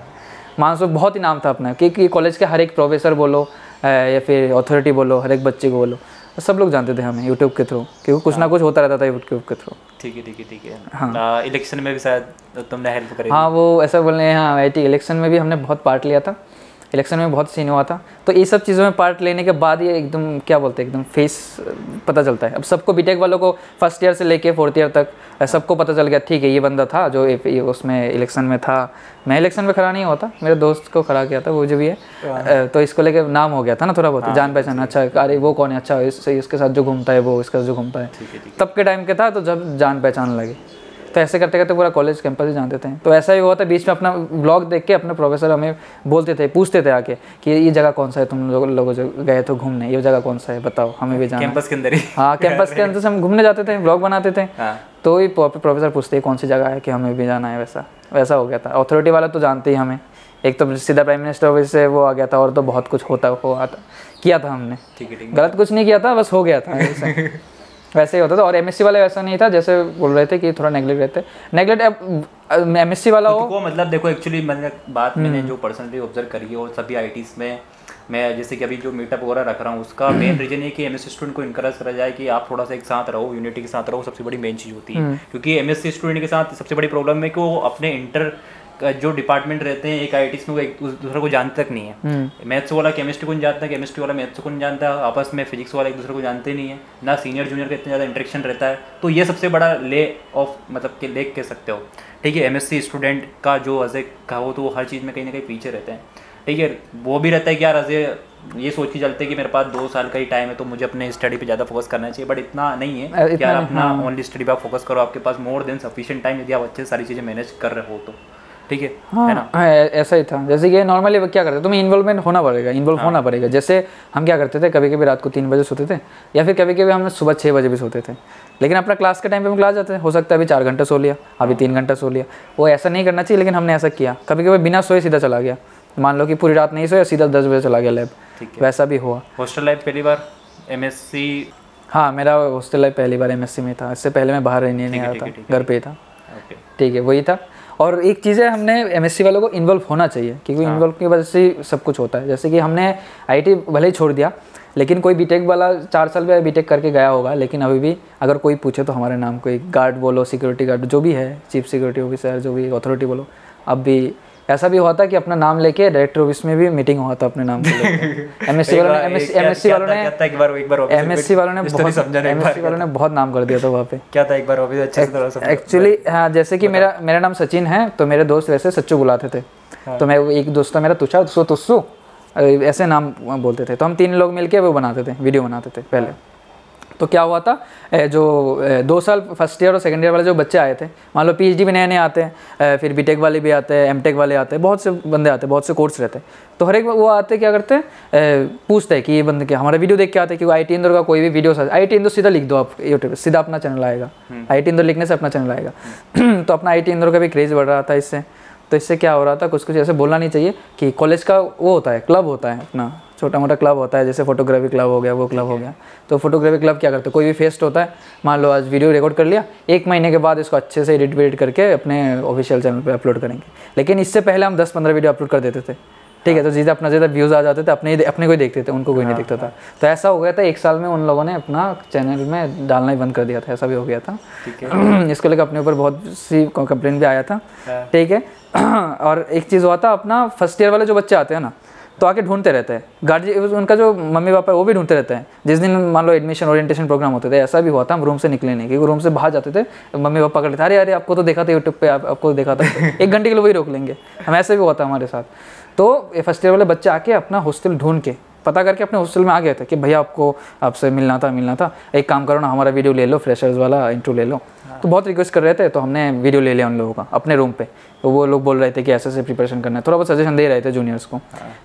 मानसो बहुत ही नाम था अपना, क्योंकि कॉलेज के हर एक प्रोफेसर बोलो या फिर अथॉरिटी बोलो, हर एक बच्चे को बोलो, सब लोग जानते थे हमें यूट्यूब के थ्रू, क्योंकि कुछ ना कुछ होता रहता था यूट्यूब के थ्रू। ठीक है। हाँ, इलेक्शन में भी शायद तुमने हेल्प करी। हाँ, वो ऐसा बोल रहे हैं। हाँ, IT इलेक्शन में भी हमने बहुत पार्ट लिया था, इलेक्शन में बहुत सीन हुआ था। तो ये सब चीज़ों में पार्ट लेने के बाद ये एकदम क्या बोलते हैं, एकदम फेस पता चलता है। अब सबको बीटेक वालों को फर्स्ट ईयर से लेके 4th ईयर तक सबको पता चल गया, ठीक है ये बंदा था जो उसमें इलेक्शन में था। मैं इलेक्शन में खड़ा नहीं हुआ था, मेरे दोस्त को खड़ा किया था, वो जो भी है, तो इसको लेके नाम हो गया था ना थोड़ा बहुत, जान पहचान। अच्छा अरे वो कौन है, अच्छा इसके साथ जो घूमता है वो, इसके साथ जो घूमता है, तब के टाइम के था। तो जब जान पहचान लगे, तो ऐसे करते करते पूरा कॉलेज कैंपस ही जानते थे। तो ऐसा ही हुआ था, बीच में अपना ब्लॉग देख के अपने प्रोफेसर हमें बोलते थे, पूछते थे आके कि ये जगह कौन सा है, तुम लोग जो गए थे घूमने, ये जगह कौन सा है बताओ, हमें भी जाना। कैंपस के अंदर ही? हाँ, कैंपस के अंदर से हम घूमने जाते थे, ब्लॉग बनाते थे। तो ही प्रोफेसर पूछते कौन सी जगह है, कि हमें भी जाना है। वैसा हो गया था। अथॉरिटी वाला तो जानते ही हमें, एक तो सीधा प्राइम मिनिस्टर ऑफिस से वो आ गया था, और तो बहुत कुछ किया था हमने। गलत कुछ नहीं किया था, बस हो गया था वैसे ही होता था। और MSc वाले वैसा नहीं था, जैसे बोल रहे थे कि थोड़ा नेगलेक्ट रहते, नेगलेक्ट MSc वाला हो। मतलब देखो एक्चुअली मैंने जो पर्सनली ऑब्जर्व करी है, और सभी ITs में मैं जैसे कि अभी जो मीटअप वगैरह रख रहा हूँ, उसका मेन रीजन ये कि MSc स्टूडेंट को इनकरेज करा जाए कि आप थोड़ा सा एक साथ रहो, यूनिटी के साथ रहो, सबसे बड़ी मेन चीज़ होती है। क्योंकि MSc स्टूडेंट के साथ सबसे बड़ी प्रॉब्लम है कि वो अपने इंटर जो डिपार्टमेंट रहते हैं, एक ITs में वो एक दूसरे को जानते तक नहीं है। मैथ्स वाला केमिस्ट्री को नहीं जानता, केमिस्ट्री वाला मैथ्स को नहीं जानता, आपस में फिजिक्स वाला एक दूसरे को जानते नहीं है, ना सीनियर जूनियर का इतना ज़्यादा इंटरेक्शन रहता है। तो ये सबसे बड़ा ले ऑफ मतलब कि लेक कह सकते हो। ठीक है, MSc स्टूडेंट का जो अजय कहो तो वो हर चीज़ में कहीं ना कहीं पीछे रहते हैं। ठीक है, वो भी रहता है कि यार अजय ये सोच के चलते कि मेरे पास 2 साल का ही टाइम है, तो मुझे अपने स्टडी पे ज़्यादा फोकस करना चाहिए। बट इतना नहीं है कि यार अपना ओनली स्टडी पे आप फोकस करो, आपके पास मोर देन सफिशिएंट टाइम, यदि आप अच्छे सारी चीज़ें मैनेज कर रहे हो तो। ठीक है, है ना? हाँ, ऐसा ही था। जैसे कि नॉर्मली क्या करते, तुम्हें इन्वॉल्व होना पड़ेगा। जैसे हम क्या करते थे, कभी कभी रात को 3 बजे सोते थे, या फिर कभी कभी हम सुबह 6 बजे भी सोते थे। लेकिन अपना क्लास के टाइम पे हम क्लास जाते थे, हो सकता है अभी 4 घंटे सो लिया, अभी 3 घंटा सो लिया। वो ऐसा नहीं करना चाहिए, लेकिन हमने ऐसा किया। कभी कभी बिना सोए सीधा चला गया, मान लो कि पूरी रात नहीं सोया, सीधा 10 बजे चला गया लैब, वैसा भी हुआ। हॉस्टल लाइफ पहली बार MSc? हाँ, मेरा हॉस्टल लाइफ पहली बार MSc में था। इससे पहले मैं बाहर रहने नहीं आया था, घर पे ही था। ठीक है, वही था। और एक चीज़ है, हमने MSc वालों को इन्वॉल्व होना चाहिए, क्योंकि इन्वॉल्व की वजह से सब कुछ होता है। जैसे कि हमने IT भले ही छोड़ दिया, लेकिन कोई बीटेक वाला 4 साल में बीटेक करके गया होगा, लेकिन अभी भी अगर कोई पूछे तो हमारे नाम कोई गार्ड बोलो, सिक्योरिटी गार्ड जो भी है, चीफ सिक्योरिटी ऑफिसर जो भी अथॉरिटी बोलो। अब भी ऐसा भी हुआ था कि अपना नाम लेके डायरेक्टर ऑफिस में भी मीटिंग हुआ था अपने नाम को लेकर। MSc वालों ने बहुत नाम कर दिया था वहाँ पे। क्या था एक बार ऑफिस अच्छे से थोड़ा एक्चुअली? हाँ, जैसे कि मेरा नाम सचिन है, तो मेरे दोस्त वैसे सच्चू बुलाते थे। तो मैं एक दोस्त था मेरा तुषार ऐसे नाम बोलते थे। तो हम 3 लोग मिलके वो बनाते थे, वीडियो बनाते थे पहले। तो क्या हुआ था, जो 2 साल फर्स्ट ईयर और सेकंड ईयर वाले जो बच्चे आए थे, मान लो PhD भी नए आते हैं, फिर बीटेक वाले भी आते हैं, MTech वाले आते हैं, बहुत से बंदे आते हैं, बहुत से कोर्स रहते हैं। तो हर एक वो आते क्या करते हैं, पूछते हैं कि ये बंदे क्या हमारा वीडियो देख के आते हैं, क्योंकि IT इंदौर का कोई भी वीडियो IT इंदौर सीधा लिख दो आप यूट्यूब, सीधा अपना चैनल आएगा। IT इंदौर लिखने से अपना चैनल आएगा। तो अपना IT इंदौर का भी क्रेज़ बढ़ रहा था इससे। तो इससे क्या हो रहा था, कुछ ऐसे बोलना नहीं चाहिए कि कॉलेज का वो होता है, क्लब होता है, अपना छोटा मोटा क्लब होता है, जैसे फोटोग्राफी क्लब हो गया, वो क्लब हो गया। तो फोटोग्राफी क्लब क्या करते हैं, कोई भी फेस्ट होता है, मान लो आज वीडियो रिकॉर्ड कर लिया, 1 महीने के बाद इसको अच्छे से एडिट करके अपने ऑफिशियल चैनल पे अपलोड करेंगे। लेकिन इससे पहले हम 10-15 वीडियो अपलोड कर देते थे। ठीक है, तो ज़्यादा व्यूज़ आ जाते थे, अपने को ही देखते थे, उनको कोई नहीं देखता था। तो ऐसा हो गया था, 1 साल में उन लोगों ने अपना चैनल में डालना ही बंद कर दिया था, ऐसा भी हो गया था। इसको लेकर अपने ऊपर बहुत सी कंप्लेंट भी आया था। ठीक है। और एक चीज़ हुआ था, अपना फर्स्ट ईयर वाले जो बच्चे आते हैं ना, तो आके ढूंढते रहते हैं। गार्जियन उनका जो मम्मी पापा है वो भी ढूंढते रहते हैं। जिस दिन मान लो एडमिशन ओरिएंटेशन प्रोग्राम होते थे, ऐसा भी हुआ था, हम रूम से निकले नहीं, क्योंकि रूम से बाहर जाते थे, मम्मी पापा पकड़ लेते, अरे अरे आपको तो देखा था यूट्यूब पे, आपको देखा था, 1 घंटे के लिए वही रोक लेंगे। हम ऐसे भी हुआ था हमारे साथ। तो फर्स्ट ईयर वाले बच्चे आके अपना हॉस्टल ढूंढ के पता करके अपने हॉस्टल में आ गए थे कि भैया आपको आपसे मिलना था, एक काम करो ना, हमारा वीडियो ले लो, फ्रेशर्स वाला इंटरव्यू ले लो। तो बहुत रिक्वेस्ट कर रहे थे, तो हमने वीडियो ले लिया उन लोगों का अपने रूम पे। तो वो लोग बोल रहे थे कि ऐसे प्रिपरेशन करना है, थोड़ा बहुत सजेशन दे रहे थे जूनियर्स को।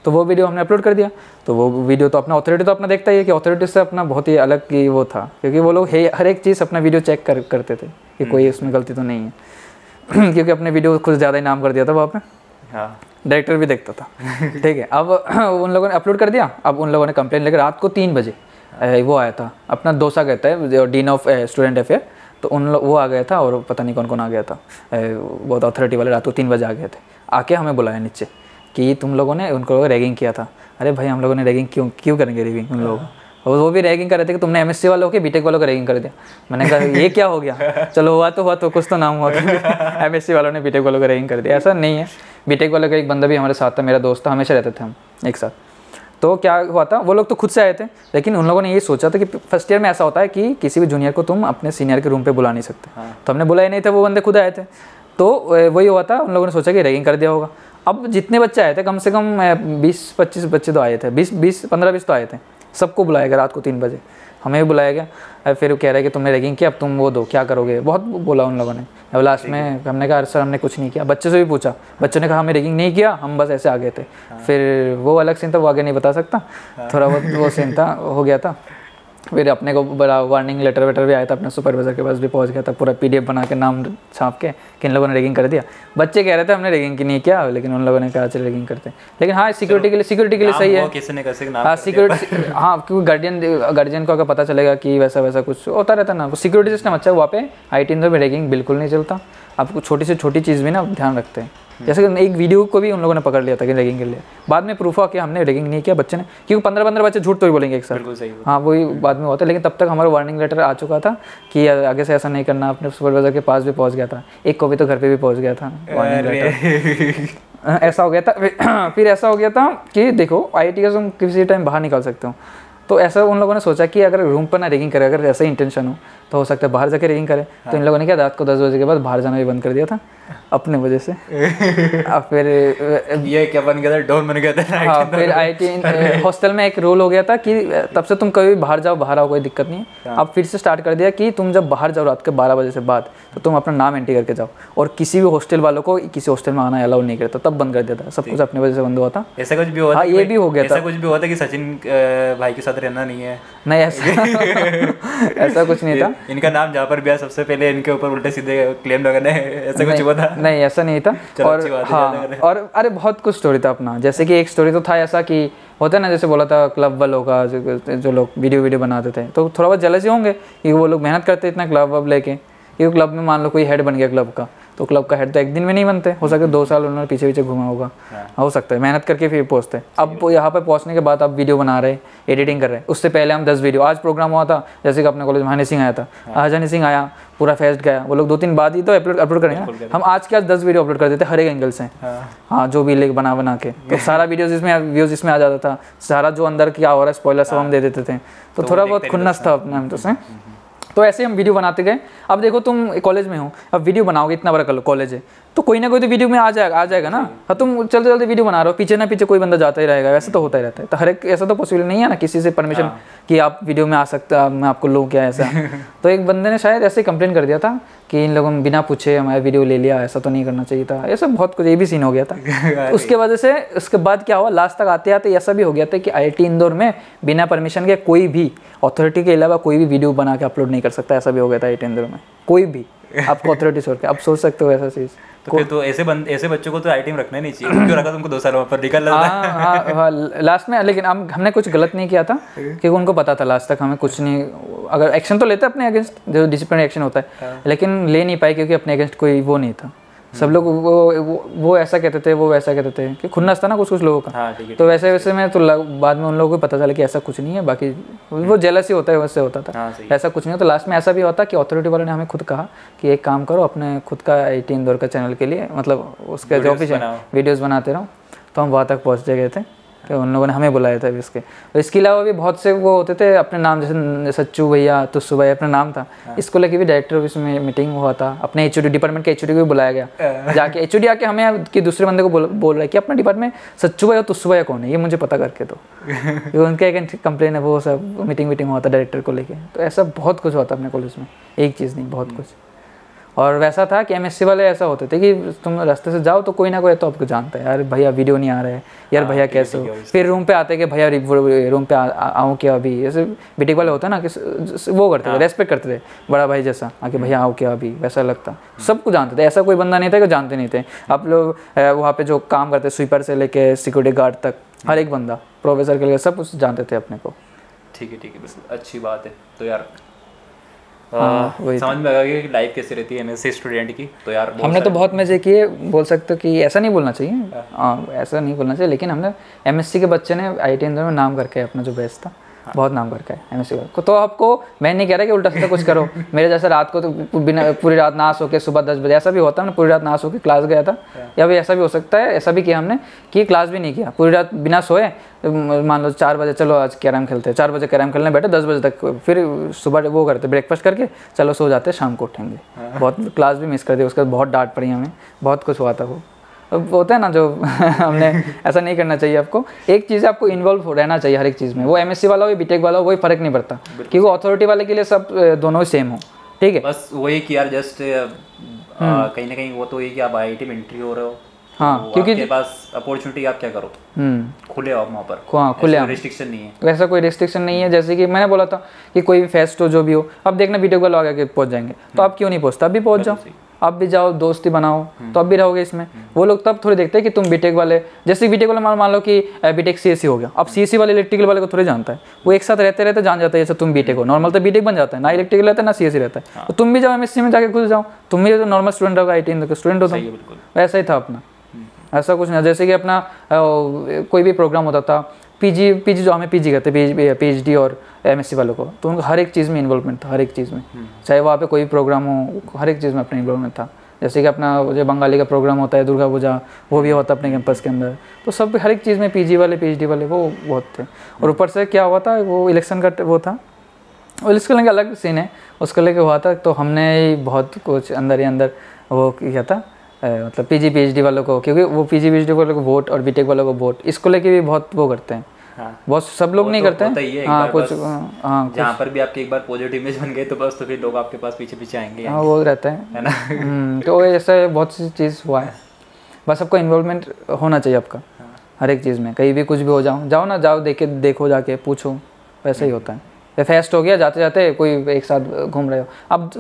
तो वो वीडियो हमने अपलोड कर दिया। तो वो वीडियो तो अपना अथॉरिटी तो अपना देखता ही है कि अथॉरिटी से अपना बहुत ही अलग की वो था, क्योंकि वो लोग हर एक चीज़ अपना वीडियो चेक करते थे कि कोई उसमें गलती तो नहीं है। क्योंकि अपने वीडियो कुछ ज़्यादा ही नाम कर दिया था वहाँ पे, डायरेक्टर भी देखता था। ठीक है, अब उन लोगों ने अपलोड कर दिया। अब उन लोगों ने कंप्लेंट लेकर रात को 3 बजे वो आया था, अपना दोसा कहता है जो डीन ऑफ स्टूडेंट अफेयर, तो वो आ गया था, और पता नहीं कौन कौन आ गया था, बहुत अथॉरिटी वाले रात को 3 बजे आ गए थे। आके हमें बुलाया नीचे कि तुम लोगों ने उनको रैगिंग किया था। अरे भाई हम लोगों ने रैगिंग क्यों करेंगे रैगिंग उन लोगों को, और वो भी रैगिंग कर रहे थे कि तुमने एमएससी वालों के बीटेक वालों को रैगिंग कर दिया। मैंने कहा ये क्या हो गया, चलो हुआ तो कुछ तो नाम हुआ, एमएससी वालों ने बीटेक वालों को रैगिंग कर दिया, ऐसा नहीं है। बीटेक वालों का एक बंदा भी हमारे साथ था, मेरा दोस्त था, हमेशा रहते थे हम एक साथ। तो क्या हुआ था, वो लोग तो खुद से आए थे, लेकिन उन लोगों ने ये सोचा था कि फर्स्ट ईयर में ऐसा होता है कि किसी भी जूनियर को तुम अपने सीनियर के रूम पे बुला नहीं सकते। तो हमने बुलाया नहीं था, वो बंदे खुद आए थे। तो वही हुआ था, उन लोगों ने सोचा कि रैगिंग कर दिया होगा। अब जितने बच्चे आए थे, कम से कम 20-25 बच्चे तो आए थे, 15-20 तो आए थे। सबको बुलाया गया रात को 3 बजे, हमें भी बुलाया गया। फिर वो कह रहे कि तुमने रैगिंग किया, अब तुम वो दो, क्या करोगे, बहुत बोला उन लोगों ने। अब लास्ट में हमने कहा सर हमने कुछ नहीं किया। बच्चे से भी पूछा, बच्चों ने कहा हमें रैगिंग नहीं किया, हम बस ऐसे आ गए थे। फिर वो अलग सीन था, वो आगे नहीं बता सकता, थोड़ा बहुत वो सीन था, हो गया था। फिर अपने को बड़ा वार्निंग लेटर वेटर भी आया था, अपने सुपरवाइजर के पास भी पहुंच गया था, पूरा PDF बना के नाम छाप के कि इन लोगों ने रैगिंग कर दिया। बच्चे कह रहे थे हमने रैगिंग की नहीं किया, लेकिन उन लोगों ने कहा चल रैगिंग करते हैं। लेकिन हाँ सिक्योरिटी के लिए सही है। किसी ने कैसे नाम हाँ सिक्योरिटी, हाँ क्योंकि गार्जियन को अगर पता चलेगा कि वैसा कुछ होता रहता ना, सिक्योरिटी सिस्टम अच्छा है वहाँ पे। IT इंदौर में रैगिंग बिल्कुल नहीं चलता। आपको छोटी से छोटी चीज़ भी ना ध्यान रखते हैं। जैसे कि एक वीडियो को भी उन लोगों ने पकड़ लिया था कि रैगिंग के लिए, बाद में प्रूफ हुआ कि हमने रैगिंग नहीं किया बच्चे ने, क्योंकि 15 बच्चे झूठ तो ही बोलेंगे एक साथ। हाँ वही बाद में होता है, लेकिन तब तक हमारा वार्निंग लेटर आ चुका था कि आगे से ऐसा नहीं करना। अपने सुपरवाइजर के पास भी पहुंच गया था, एक को भी तो घर पे भी पहुंच गया था वार्निंग लेटर। ऐसा हो गया था। फिर ऐसा हो गया था कि देखो IIT का तुम किसी टाइम बाहर निकाल सकते हो। तो ऐसा उन लोगों ने सोचा कि अगर रूम पर ना रैगिंग करे, अगर ऐसा ही इंटेंशन हो तो हो सकता है बाहर जाके रैगिंग करे। तो इन लोगों ने क्या रात को 10 बजे के बाद बाहर जाना भी बंद कर दिया था अपने वजह से। अब फिर ये क्या बन गया था, डॉन बन गया था। हाँ फिर IT हॉस्टल में एक रूल हो गया था कि तब से तुम कभी भी बाहर आओ कोई दिक्कत नहीं है। अब फिर से स्टार्ट कर दिया कि तुम जब बाहर जाओ रात के 12 बजे से बाद, तो तुम अपना नाम एंट्री करके जाओ, और किसी भी हॉस्टल वालों को किसी हॉस्टल में आना अलाउ नहीं करता। तब बंद कर दिया था, सब कुछ अपनी वजह से बंद हुआ था। ऐसा कुछ भी हुआ था? हाँ ये भी हो गया था। ऐसा कुछ भी हुआ था कि सचिन भाई के साथ रहना नहीं है? नहीं ऐसा कुछ नहीं था। इनका नाम जहाँ पर भी आया सबसे पहले इनके ऊपर उल्टे सीधे क्लेम लगाने, ऐसा कुछ हुआ था? नहीं ऐसा नहीं था। और हाँ और अरे बहुत कुछ स्टोरी था अपना। जैसे कि एक स्टोरी तो था ऐसा कि होता है ना, जैसे बोला था क्लब वालों का, जो लोग वीडियो बनाते थे, तो थोड़ा बहुत जेलसी होंगे कि वो लोग मेहनत करते इतना क्लब वब लेके। क्योंकि क्लब में मान लो कोई हेड बन गया क्लब का, तो क्लब का हेड तो एक दिन में नहीं बनते, हो सकता है 2 साल उन्होंने पीछे घुमा होगा, हो सकता है मेहनत करके फिर पहुँचते। अब यहाँ पर पहुँचने के बाद आप वीडियो बना रहे, एडिटिंग कर रहे हैं। उससे पहले हम 10 वीडियो, आज प्रोग्राम हुआ था जैसे कि अपने कॉलेज में हनी सिंह आया था, हनी सिंह आया पूरा फेस्ट गया, वो लोग 2-3 बाद ही तो अपलोड करेंगे। हम आज के आज 10 वीडियो अपलोड कर देते हर एक एंगल से। हाँ जो भी लेक बना के, तो सारा वीडियो व्यूज इसमें आ जाता था, सारा जो अंदर क्या हो रहा है स्पॉइलर सब हम दे देते थे। तो थोड़ा बहुत खुन्नस था अपने हम तो ऐसे हम वीडियो बनाते गए। अब देखो तुम कॉलेज में हो, अब वीडियो बनाओगे, इतना बड़ा कॉलेज है, तो कोई ना कोई तो वीडियो में आ जाएगा ना। हाँ तुम चलते वीडियो बना रहे हो, पीछे ना पीछे कोई बंदा जाता ही रहेगा, वैसे तो होता ही रहता है। तो हर एक ऐसा तो पॉसिबल नहीं है ना किसी से परमिशन कि आप वीडियो में आ सकता, मैं आपको लूँ क्या ऐसा। तो एक बंदे ने शायद ऐसे कंप्लेन कर दिया था कि इन लोगों ने बिना पूछे हमारा वीडियो ले लिया, ऐसा तो नहीं करना चाहिए था। ऐसा बहुत कुछ, ये भी सीन हो गया था। उसके वजह से उसके बाद क्या हुआ, लास्ट तक आते आते ऐसा भी हो गया था कि IIT इंदौर में बिना परमिशन के कोई भी अथॉरिटी के अलावा कोई भी वीडियो बना के अपलोड नहीं कर सकता। ऐसा भी हो गया था IIT इंदौर में, कोई भी आपको अथॉरिटी छोड़ के। आप सोच सकते हो ऐसा चीज़। तो फिर तो ऐसे बच्चों को तो IIT में रखना नहीं चाहिए। क्यों रखा तुमको 2 साल पर निकल? हाँ लास्ट में, लेकिन हमने कुछ गलत नहीं किया था क्योंकि उनको पता था लास्ट तक हमें कुछ नहीं। अगर एक्शन तो लेते अपने अगेंस्ट, जो डिसिप्लिनरी एक्शन होता है, लेकिन ले नहीं पाए क्योंकि अपने अगेंस्ट कोई वो नहीं था। सब लोग वो ऐसा कहते थे, वो वैसा कहते थे कि खुन्नस था ना कुछ लोगों का। तो वैसे में तो बाद में उन लोगों को पता चला कि ऐसा कुछ नहीं है, बाकी वो जेलसी होता है वैसे होता था। ऐसा कुछ नहीं है। तो लास्ट में ऐसा भी होता कि अथॉरिटी वालों ने हमें खुद कहा कि एक काम करो, अपने खुद का IIT इंदौर का चैनल के लिए, मतलब उसके जो ऑफिस है वीडियोज़ बनाते रहो। तो हम वहाँ तक पहुँच गए थे। कि उन लोगों ने हमें बुलाया था इसके। तो इसके अलावा भी बहुत से वो होते थे अपने नाम, जैसे सच्चू भैया, तुस्सू भैया अपना नाम था। इसको लेके भी डायरेक्टर ऑफिस में मीटिंग हुआ था, अपने HOD डिपार्टमेंट के HOD को भी बुलाया गया। जाके HOD आके हमें कि दूसरे बंदे को बोल रहा है कि अपना डिपार्टमेंट में सच्चू भैया तुस्सू भैया कौन है, ये मुझे पता करके तो उनका एक कंप्लेन है, वो सब मीटिंग हुआ था डायरेक्टर को लेके। तो ऐसा बहुत कुछ हुआ था अपने कॉलेज में, एक चीज़ नहीं, बहुत कुछ। और वैसा था कि MSc वाले ऐसा होते थे कि तुम रास्ते से जाओ तो कोई ना कोई तो आपको जानता है, यार भैया वीडियो नहीं आ रहा है, यार भैया कैसे हो। फिर रूम पे आते कि भैया रूम पे आऊँ क्या अभी, ऐसे बीटेक वाले होता है ना कि वो करते थे, रेस्पेक्ट करते थे बड़ा भाई जैसा, आके भैया आओ क्या अभी, वैसा लगता। सब कुछ जानते थे, ऐसा कोई बंदा नहीं था कि जानते नहीं थे। आप लोग वहाँ पे जो काम करते, स्वीपर से लेके सिक्योरिटी गार्ड तक, हर एक बंदा, प्रोफेसर के लिए सब कुछ जानते थे अपने को। ठीक है बिल्कुल अच्छी बात है। तो यार समझ में आ गया कि लाइफ कैसे रहती है MSc स्टूडेंट की। तो यार हमने तो बहुत मजे किए, बोल सकते हो कि ऐसा नहीं बोलना चाहिए, ऐसा नहीं बोलना चाहिए, लेकिन हमने MSc के बच्चे ने IIT इंदौर में नाम करके अपना जो बेस्ट था, बहुत नाम करके है MSc को। तो आपको मैं नहीं कह रहा कि उल्टा सीधा कुछ करो, मेरे जैसे रात को तो बिना पूरी रात ना सो के सुबह 10 बजे, ऐसा भी होता है ना, पूरी रात ना सो के क्लास गया था, या भी ऐसा भी हो सकता है, ऐसा भी किया हमने कि क्लास भी नहीं किया, पूरी रात बिना सोए, मान लो 4 बजे चलो आज कैरम खेलते हैं, 4 बजे कैरम खेलने बैठे, 10 बजे तक, फिर सुबह वो करते ब्रेकफास्ट करके चलो सो जाते, शाम को उठेंगे। बहुत क्लास भी मिस कर दी, उसके बाद बहुत डांट पड़ी हमें, बहुत कुछ हुआ था वो। अब होता है ना जो हमने ऐसा नहीं करना चाहिए आपको, एक चीज़ आपको इन्वॉल्व रहना चाहिए हर एक चीज़ में, वो MSc वाला हो बीटेक वाला हो, वही फ़र्क नहीं पड़ता, क्योंकि वो अथॉरिटी वाले के लिए सब दोनों ही सेम हो, ठीक है। बस वही कि यार जस्ट कहीं ना कहीं वो तो ये कि आप IIT में एंट्री हो रहे हो, हाँ, क्योंकि आपके पास अपॉर्चुनिटी, आप क्या करो, खुले हो वहाँ पर, हाँ खुले, रिस्ट्रिक्शन नहीं है, वैसा कोई रिस्ट्रिक्शन नहीं है। जैसे कि मैंने बोला था कि कोई भी फेस्ट हो जो भी हो, अब देखना बीटेक वाला आगे पहुँच जाएंगे, तो आप क्यों नहीं पहुँचता, अब भी पहुँच जाओ, आप भी जाओ, दोस्ती बनाओ, तो अब भी रहोगे इसमें। वो लोग तब थोड़ी देखते हैं कि तुम बीटेक वाले, जैसे बीटेक वाले मान लो कि बीटेक CSE हो गया, अब CSE वाले इलेक्ट्रिकल वाले को थोड़ी जानता है, वो एक साथ रहते रहते जान जाता है, जैसे तुम बीटेक हो, नॉर्मल तो बीटेक बन जाता है ना, इलेक्ट्रिकल रहता है ना CSE रहता है, तो तुम भी जाओ MSc में जाके घुस जाओ, तुम भी जो नॉर्मल स्टूडेंट होगा, IIT स्टूडेंट हो, वैसा ही था अपना, ऐसा कुछ नहीं। जैसे कि अपना कोई भी प्रोग्राम होता था, पीजी जो हमें पीजी कहते हैं, PhD और MSc वालों को, तो उनका हर एक चीज़ में इन्वॉल्वमेंट था, हर एक चीज़ में, चाहे वहाँ पे कोई भी प्रोग्राम हो, हर एक चीज़ में अपना इन्वॉल्वमेंट था। जैसे कि अपना जो बंगाली का प्रोग्राम होता है, दुर्गा पूजा, वो भी होता है अपने कैंपस के अंदर, तो सब हर एक चीज़ में PG वाले PhD वाले वो बहुत थे। और ऊपर से क्या हुआ था, वो इलेक्शन का वो था, और इसके लेके अलग सीन है, उसको लेके हुआ था, तो हमने बहुत कुछ अंदर ही अंदर वो किया था, मतलब PG PhD वालों को, क्योंकि वो PG PhD वालों को वोट और बीटेक वालों को वोट, इसको लेके भी बहुत वो करते हैं। हाँ, बहुत सब लोग नहीं करते हैं, हाँ कुछ, हाँ जहाँ पर भी आपके एक बार पॉजिटिव इमेज बन गए तो बस, तो फिर लोग आपके पास पीछे आएंगे, हाँ वो रहता है ना। तो ऐसा बहुत सी चीज़ हुआ है, बस आपको इन्वॉल्वमेंट होना चाहिए आपका हर एक चीज़ में, कहीं भी कुछ भी हो, जाओ देखो जाके पूछो, वैसा ही होता है। फेस्ट हो गया, जाते जाते कोई एक साथ घूम रहे हो, अब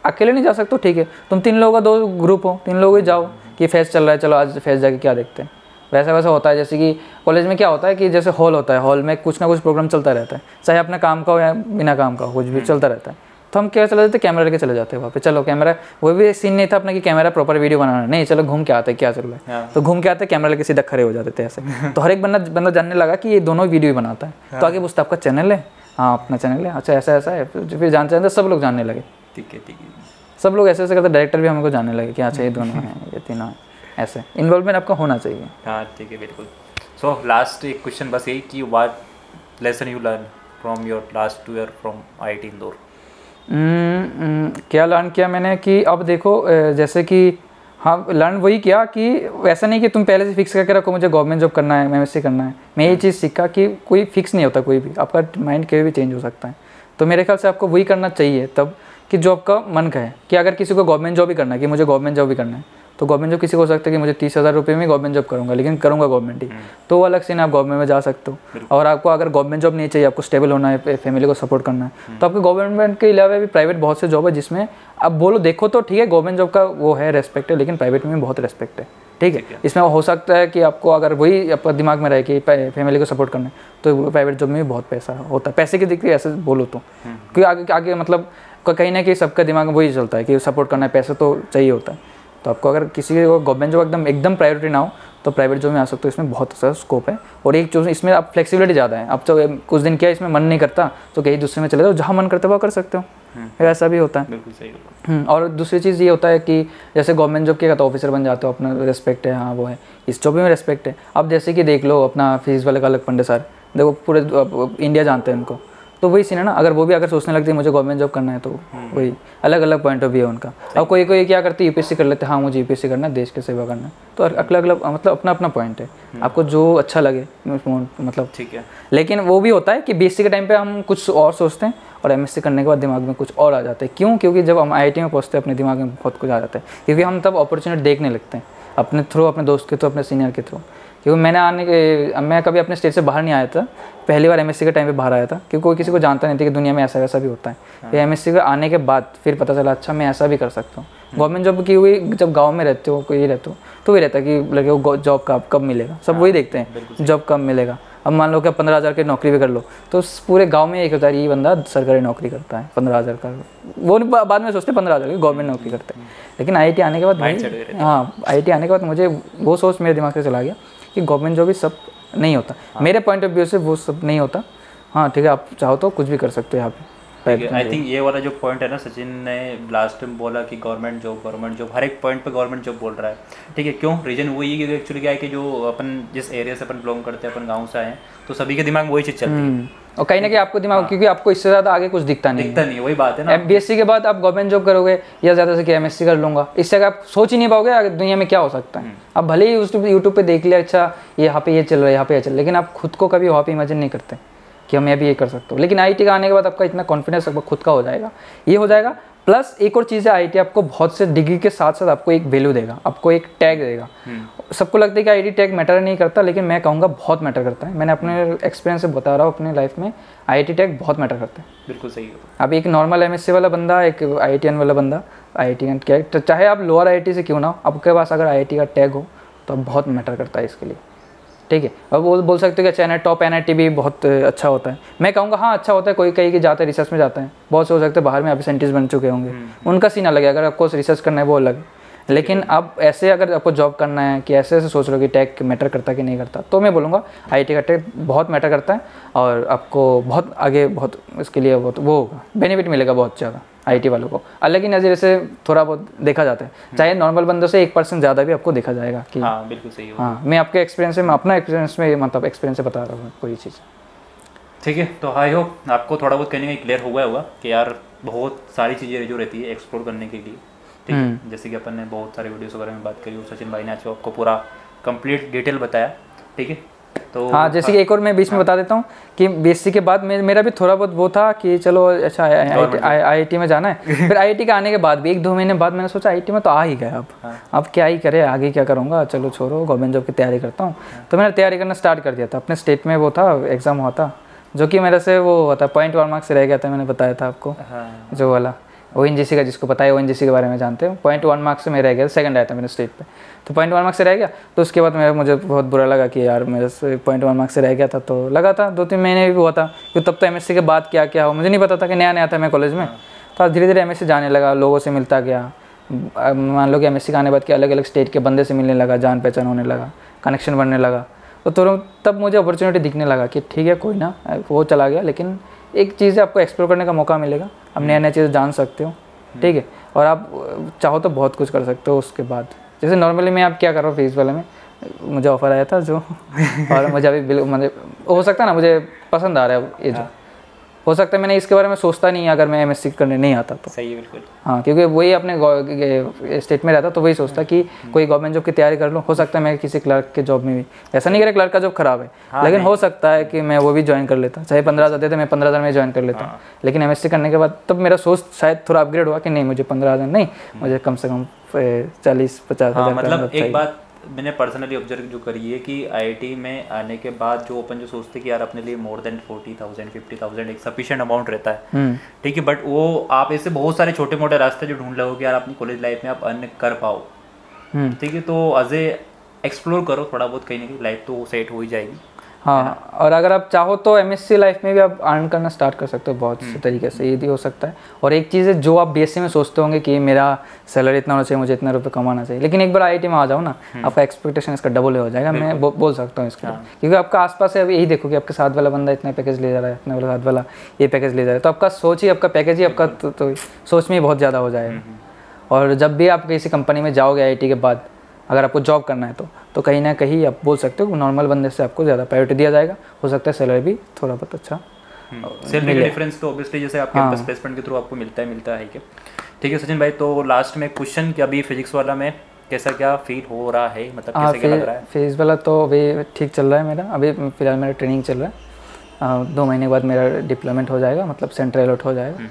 अकेले नहीं जा सकते, ठीक है, तुम 3 लोगों का 2 ग्रुप हो, 3 लोग ही जाओ कि फेस्ट चल रहा है, चलो आज फेस्ट जाके क्या देखते हैं, वैसा होता है। जैसे कि कॉलेज में क्या होता है कि जैसे हॉल होता है, हॉल में कुछ ना कुछ प्रोग्राम चलता रहता है, चाहे अपने काम का हो या बिना काम का हो, कुछ भी चलता रहता है, तो हम क्या चले जाते, कैमरा लेके चले जाते हैं वहाँ पे, चलो कैमरा, वो भी सीन नहीं था अपना कि कैमरा प्रॉपर वीडियो बनाना, नहीं चलो घूम के आते क्या चल रहा है, तो घूम के आते कैमरा लेके सीधा खड़े हो जाते थे ऐसे। तो हर एक बंदा जानने लगा कि ये दोनों वीडियो ही बनाता है, तो आगे पूछता आपका चैनल है, हाँ अपना चैनल है, अच्छा ऐसा है, फिर जानते सब लोग जानने लगे, ठीक है, सब लोग ऐसे करते, डायरेक्टर भी हमको जानने लगे कि अच्छा ये दोनों हैं, ये तीनों हैं, ऐसे इन्वॉल्वमेंट आपका होना चाहिए। हाँ ठीक है, बिल्कुल। सो लास्ट एक क्वेश्चन बस यही कि what lesson you learn from your last 2 year from IIT Indore. क्या लर्न किया मैंने कि अब देखो, जैसे कि हाँ लर्न वही किया कि वैसा नहीं कि तुम पहले से फिक्स करके रखो मुझे गवर्नमेंट जॉब करना है, MSc करना है। मैं ये चीज़ सीखा कि कोई फिक्स नहीं होता, कोई भी आपका माइंड कभी भी चेंज हो सकता है। तो मेरे ख्याल से आपको वही करना चाहिए तब कि जो आपका मन का है, कि अगर किसी को गवर्नमेंट जॉब ही करना है, कि मुझे गवर्नमेंट जॉब ही करना है, तो गवर्नमेंट जॉब किसी को हो सकता है कि मुझे 30,000 रुपये में गवर्नमेंट जॉब करूँगा, लेकिन करूँगा गवर्नमेंट ही, तो वो अलग सीन, आप गवर्नमेंट में जा सकते हो। और आपको अगर गवर्नमेंट जॉब नहीं चाहिए, आपको स्टेबल होना है, फैमिली को सपोर्ट करना है, तो आपको गवर्नमेंट के अलावा भी प्राइवेट बहुत से जॉब है जिसमें अब बोलो देखो तो ठीक है, गवर्नमेंट जॉब का वो है रेस्पेक्ट है, लेकिन प्राइवेट में भी बहुत रेस्पेक्ट है, ठीक है। इसमें हो सकता है कि आपको अगर वही आपका दिमाग में रहे कि फैमिली को सपोर्ट करना है, तो प्राइवेट जॉब में भी बहुत पैसा होता है, पैसे की दिक्कत ऐसे बोलो तो, क्योंकि आगे मतलब कहीं ना कहीं सबका दिमाग में वही चलता है कि सपोर्ट करना है, पैसा तो चाहिए होता है। तो आपको अगर किसी को गवर्नमेंट जॉब एकदम प्रायोरिटी ना हो, तो प्राइवेट जॉब में आ सकते हो, इसमें बहुत सारा स्कोप है। और एक जो इसमें आप फ्लेक्सिबिलिटी ज़्यादा है, अब तो कुछ दिन क्या इसमें मन नहीं करता तो कहीं दूसरे में चले जाओ, जहाँ मन करता है वो कर सकते हो। ऐसा भी होता है। बिल्कुल सही। और दूसरी चीज़ ये होता है कि जैसे गवर्नमेंट जॉब किया तो ऑफिसर बन जाते हो, अपना रिस्पेक्ट है, हाँ वो है, इस जॉब में रिस्पेक्ट है। अब जैसे कि देख लो अपना फिजिक्स वाले का अलग पंडे सर, देखो पूरे इंडिया जानते हैं उनको, तो वही सीन है ना, अगर वो भी अगर सोचने लगती है मुझे गवर्नमेंट जॉब करना है तो वही अलग अलग पॉइंट ऑफ व्यू है उनका। अब कोई कोई क्या करते हैं यूपीएससी कर लेते हैं, हाँ मुझे यूपीएससी करना है, देश की सेवा करना है, तो अलग अलग मतलब अपना अपना पॉइंट है, आपको जो अच्छा लगे मतलब ठीक है। लेकिन वो भी होता है कि बीएससी के टाइम पे हम कुछ और सोचते हैं और एमएससी करने के बाद दिमाग में कुछ और आ जाता है। क्यों? क्योंकि जब हम आईआईटी में पहुंचते हैं अपने दिमाग में बहुत कुछ आ जाता है, क्योंकि हम तब अपॉर्चुनिटी देखने लगते हैं अपने थ्रू, अपने दोस्त के थ्रू, अपने सीनियर के थ्रू। क्योंकि मैं कभी अपने स्टेट से बाहर नहीं आया था, पहली बार एमएससी के टाइम पे बाहर आया था, क्योंकि कोई किसी को जानता नहीं था कि दुनिया में ऐसा वैसा भी होता है। फिर एमएससी के आने के बाद फिर पता चला अच्छा मैं ऐसा भी कर सकता हूँ। गवर्नमेंट जॉब की हुई, जब गाँव में रहते हो कोई रहते हो तो वही रहता है कि लड़के को जॉब कब मिलेगा, सब वही देखते हैं जॉब कब मिलेगा। अब मान लो कि 15,000 की नौकरी भी कर लो तो पूरे गांव में 1,000 ये बंदा सरकारी नौकरी करता है, 15,000 का, वो बाद में सोचते 15,000 की गवर्नमेंट नौकरी करते हैं। लेकिन आईआईटी आने के बाद हाँ आईआईटी आने के बाद मुझे वो सोच मेरे दिमाग से चला गया कि गवर्नमेंट जॉब भी सब नहीं होता। मेरे पॉइंट ऑफ व्यू से वो सब नहीं होता। हाँ ठीक है, आप चाहो तो कुछ भी कर सकते हो यहाँ पे। आई थिंक ये वाला जो पॉइंट है ना, सचिन ने लास्ट टाइम बोला कि गवर्नमेंट जॉब, हर एक पॉइंट पे गवर्नमेंट जॉब बोल रहा है। ठीक है, क्यों? रीजन वही है क्योंकि एक्चुअली क्या है कि जो अपन जिस एरिया से अपन बिलोंग करते हैं, अपन गांव से आए हैं, तो सभी के दिमाग में वही चीज़ चलती है। और कहीं ना कहीं आपको दिमाग, क्योंकि आपको इससे ज़्यादा आगे कुछ दिखता नहीं, वही बात है ना। बीएससी के बाद आप गवर्नमेंट जॉब करोगे या ज़्यादा से कि एमएससी कर लूँगा, इससे अगर आप सोच ही नहीं पाओगे आगे दुनिया में क्या हो सकता है। आप भले ही यूट्यूब पे देख लिया, अच्छा यहाँ पे ये चल रहा है, यहाँ पे ये चल रहा है, लेकिन आप खुद को कभी वहाँ पे इमेजिन नहीं करते कि मैं भी ये कर सकता हूँ। लेकिन आईआईटी का आने के बाद आपका इतना कॉन्फिडेंस खुद का हो जाएगा, ये हो जाएगा। प्लस एक और चीज़ है, आईआईटी आपको बहुत से डिग्री के साथ साथ आपको एक वैल्यू देगा, आपको एक टैग देगा। सबको लगता है कि आईआईटी टैग मैटर नहीं करता, लेकिन मैं कहूँगा बहुत मैटर करता है। मैंने अपने एक्सपीरियंस से बता रहा हूँ, अपनी लाइफ में आईआईटी टैग बहुत मैटर करता है। बिल्कुल सही है। अब एक नॉर्मल एमएससी वाला बंदा, एक आईआईटीएन वाला बंदा, आईआईटीएन टैग, चाहे आप लोअर आईआईटी से क्यों ना हो, आपके पास अगर आईआईटी का टैग हो तो बहुत मैटर करता है इसके लिए। ठीक है, अब वो बोल सकते हो कि अच्छा टॉप एनआईटी भी बहुत अच्छा होता है, मैं कहूँगा हाँ अच्छा होता है। कोई कहीं कि जाता है रिसर्च में जाता है, बहुत से हो सकते हैं बाहर में अभी साइंटिस्ट बन चुके होंगे, उनका सीन अलग है। अगर आपको रिसर्च करना है वो अलग है, लेकिन अब ऐसे अगर आपको जॉब करना है कि ऐसे सोच लो कि टैग मैटर करता कि नहीं करता, तो मैं बोलूँगा आईआईटी का टैग बहुत मैटर करता है और आपको बहुत आगे बहुत इसके लिए बहुत वो होगा, बेनिफिट मिलेगा बहुत ज़्यादा आईआईटी वालों को। अलग ही नज़रिए से थोड़ा बहुत देखा जाता है, चाहे नॉर्मल बंदों से 1% ज़्यादा भी आपको देखा जाएगा कि हाँ बिल्कुल सही। हाँ, मैं आपके एक्सपीरियंस से, मैं अपना एक्सपीरियंस में मतलब एक्सपीरियंस से बता रहा हूँ कोई चीज़। ठीक है, तो आई होप आपको थोड़ा बहुत कहने का क्लियर हो गया होगा कि यार बहुत सारी चीज़ें जो रहती है एक्सप्लोर करने के लिए। ठीक है, जैसे कि अपन ने बहुत सारे वीडियोस वगैरह में बात करी, और सचिन भाई ने आज आपको पूरा कंप्लीट डिटेल बताया। ठीक है, तो हाँ जैसे कि एक और मैं बीच में बता देता हूँ कि बीएससी के बाद मेरा भी थोड़ा बहुत वो था कि चलो अच्छा आईआईटी में जाना है। फिर आईआईटी के आने के बाद भी 1-2 महीने बाद मैंने सोचा आईआईटी में तो आ ही गया, अब क्या ही करे, आगे क्या करूँगा, चलो छोड़ो गवर्नमेंट जॉब की तैयारी करता हूँ। तो मैंने तैयारी करना स्टार्ट कर दिया था। अपने स्टेट में वो था एग्ज़ाम हुआ था, जो कि मेरे से वो हुआ था 0.1 मार्क्स से रह गया था, मैंने बताया था आपको जो वाला ओएनजीसी का, जिसको पता है ओएनजीसी के बारे में जानते हो, 0.1 मार्क्स से मैं रह गया, सेकंड आया था मेरे स्टेट पे, तो 0.1 मार्क्स से रह गया। तो उसके बाद मुझे बहुत बुरा लगा कि यार मेरे से 0.1 मार्क्स से रह गया था, तो लगा था 2-3 महीने भी हुआ था, क्योंकि तब तो एमएससी के बाद क्या हो मुझे नहीं पता था, कि नया था मैं कॉलेज में। तो धीरे धीरे एमएससी जाने लगा, लोगों से मिलता गया, मान लो कि एमएससी के आने बाद के अलग अलग स्टेट के बंदे से मिलने लगा, जान पहचान होने लगा, कनेक्शन बनने लगा। तो तब मुझे अपॉर्चुनिटी दिखने लगा कि ठीक है कोई ना, वो चला गया, लेकिन एक चीज़ आपको एक्सप्लोर करने का मौका मिलेगा, अब नया नया चीज़ जान सकते हो। ठीक है, और आप चाहो तो बहुत कुछ कर सकते हो उसके बाद। जैसे नॉर्मली मैं आप क्या कर रहा हूँ, फेस वाले में मुझे ऑफर आया था जो और मुझे अभी मुझे हो सकता है ना, मुझे पसंद आ रहा है ये जो, हो सकता है मैंने इसके बारे में सोचता नहीं अगर मैं एमएससी करने नहीं आता तो। सही है, बिल्कुल। हाँ, क्योंकि वही अपने स्टेट में रहता तो वही सोचता कि कोई गवर्नमेंट जॉब की तैयारी कर लूँ, हो सकता है मैं किसी क्लर्क के जॉब में भी, ऐसा नहीं कह रहा क्लर्क का जॉब खराब है, लेकिन हो सकता है कि मैं वो भी ज्वाइन कर लेता, चाहे 15,000 देते मैं 15,000 में ज्वाइन कर लेता। लेकिन एमएससी करने के बाद तब मेरा सोच शायद थोड़ा अपग्रेड हुआ कि नहीं, मुझे 15,000 नहीं, मुझे कम से कम 40-50,000। मतलब एक बात मैंने पर्सनली ऑब्जर्व जो करी है कि आईआईटी में आने के बाद जो अपन जो सोचते कि यार अपने लिए मोर देन 40,000 50,000 एक सफिशिएंट अमाउंट रहता है। ठीक है, बट वो आप ऐसे बहुत सारे छोटे मोटे रास्ते जो ढूंढ रहे हो कि यार अपनी कॉलेज लाइफ में आप अर्न कर पाओ। ठीक है, तो एज ए एक्सप्लोर करो थोड़ा बहुत, कहीं ना कहीं लाइफ तो सेट हो ही जाएगी। हाँ, और अगर आप चाहो तो एमएससी लाइफ में भी आप अर्न करना स्टार्ट कर सकते हो बहुत से तरीके से, ये भी हो सकता है। और एक चीज़ है जो आप बीएससी में सोचते होंगे कि मेरा सैलरी इतना होना चाहिए, मुझे इतना रुपये कमाना चाहिए, लेकिन एक बार आईआईटी में आ जाओ ना, आपका एक्सपेक्टेशन इसका डबल हो जाएगा। मैं बोल सकता हूँ इसका, क्योंकि आपका आसपास है, अभी यही देखो कि आपके साथ वाला बंदा इतना पैकेज ले जा रहा है, इतना वाला साथ वाला ये पैकेज ले जा रहा है, तो आपका सोच ही, आपका पैकेज ही, आपका तो सोच में ही बहुत ज़्यादा हो जाएगा। और जब भी आप किसी कंपनी में जाओगे आईआईटी के बाद, अगर आपको जॉब करना है तो कहीं ना कहीं आप बोल सकते हो नॉर्मल बंदे से आपको ज़्यादा प्रायोरिटी दिया जाएगा, हो सकता है सैलरी भी थोड़ा बहुत अच्छा। सैलरी का डिफरेंस तो ऑब्वियसली जैसे आपके कैंपस प्लेसमेंट के थ्रू आपको मिलता है क्या। ठीक है सचिन भाई, तो लास्ट में क्वेश्चन कि अभी फिजिक्स वाला में कैसा क्या फील हो रहा है, मतलब कैसे क्या लग रहा है? फिजिक्स वाला तो अभी ठीक चल रहा है मेरा, अभी फिलहाल मेरा ट्रेनिंग चल रहा है, 2 महीने के बाद मेरा डिप्लॉयमेंट हो जाएगा, मतलब सेंट्रल अलॉट हो जाएगा।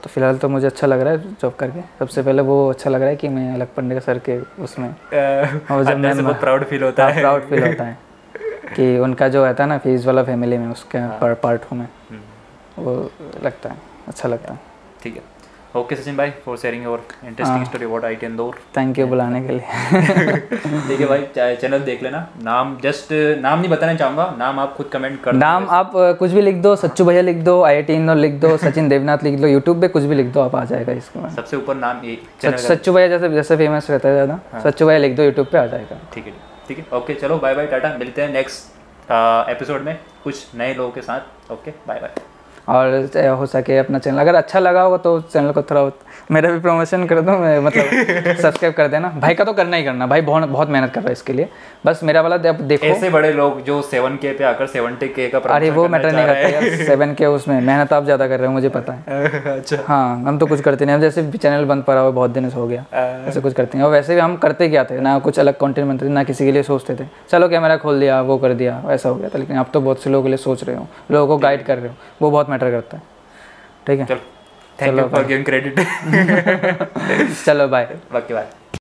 तो फिलहाल तो मुझे अच्छा लग रहा है जॉब करके। सबसे पहले वो अच्छा लग रहा है कि मैं अलग पंडे सर के उसमें, और जब मैं बहुत प्राउड फील होता है। प्राउड फील होता है कि उनका जो रहता है ना फिजिक्स वाला फैमिली में, उसके पार्ट हूँ मैं, वो लगता है अच्छा लगता है। ठीक है, ओके सचिन भाई for sharing your interesting story about IIT Indore. Thank you बुलाने के लिए। ठीक है भाई, चैनल देख लेना। नाम नाम नहीं बताना चाहूँगा, नाम आप खुद कमेंट कर, नाम आप कुछ भी लिख दो, सच्चू भैया लिख दो, आईआईटी इंदौर लिख दो, सचिन देवनाथ लिख दो, यूट्यूब पे कुछ भी लिख दो, आप आ जाएगा इसको। सबसे ऊपर नाम सच्चू भैया जैसे फेमस रहता है ज़्यादा, सच्चू भैया लिख दो, यूट्यूब पे आ जाएगा। ठीक है, ओके चलो बाय बाय, टाटा, मिलते हैं नेक्स्ट एपिसोड में कुछ नए लोगों के साथ। Okay bye bye. और हो सके अपना चैनल अगर अच्छा लगा होगा तो चैनल को थोड़ा मेरा भी प्रमोशन कर दो, मतलब सब्सक्राइब कर देना। भाई का तो करना ही करना, भाई बहुत मेहनत कर रहा है इसके लिए, बस मेरा वाला देखो। ऐसे बड़े लोग जो 7K पे आकर 70K का अरे वो मैटर नहीं करता यार, 7K उसमें मेहनत आप ज़्यादा कर रहे हो, मुझे पता है। अच्छा हाँ, हम तो कुछ करते नहीं, हम जैसे चैनल बंद पड़ा हुआ बहुत दिन से हो गया, ऐसे कुछ करते हैं। और वैसे भी हम करते क्या थे ना, कुछ अलग कंटेंट बनते थे ना, किसी के लिए सोचते थे, चलो कैमरा खोल दिया वो कर दिया ऐसा हो गया था। लेकिन आप तो बहुत से लोगों के लिए सोच रहे हो, लोगों को गाइड कर रहे हो, वो बहुत मैटर करता है। ठीक है, चलो thank you for giving credit. चलो बाय। बाकी बाय।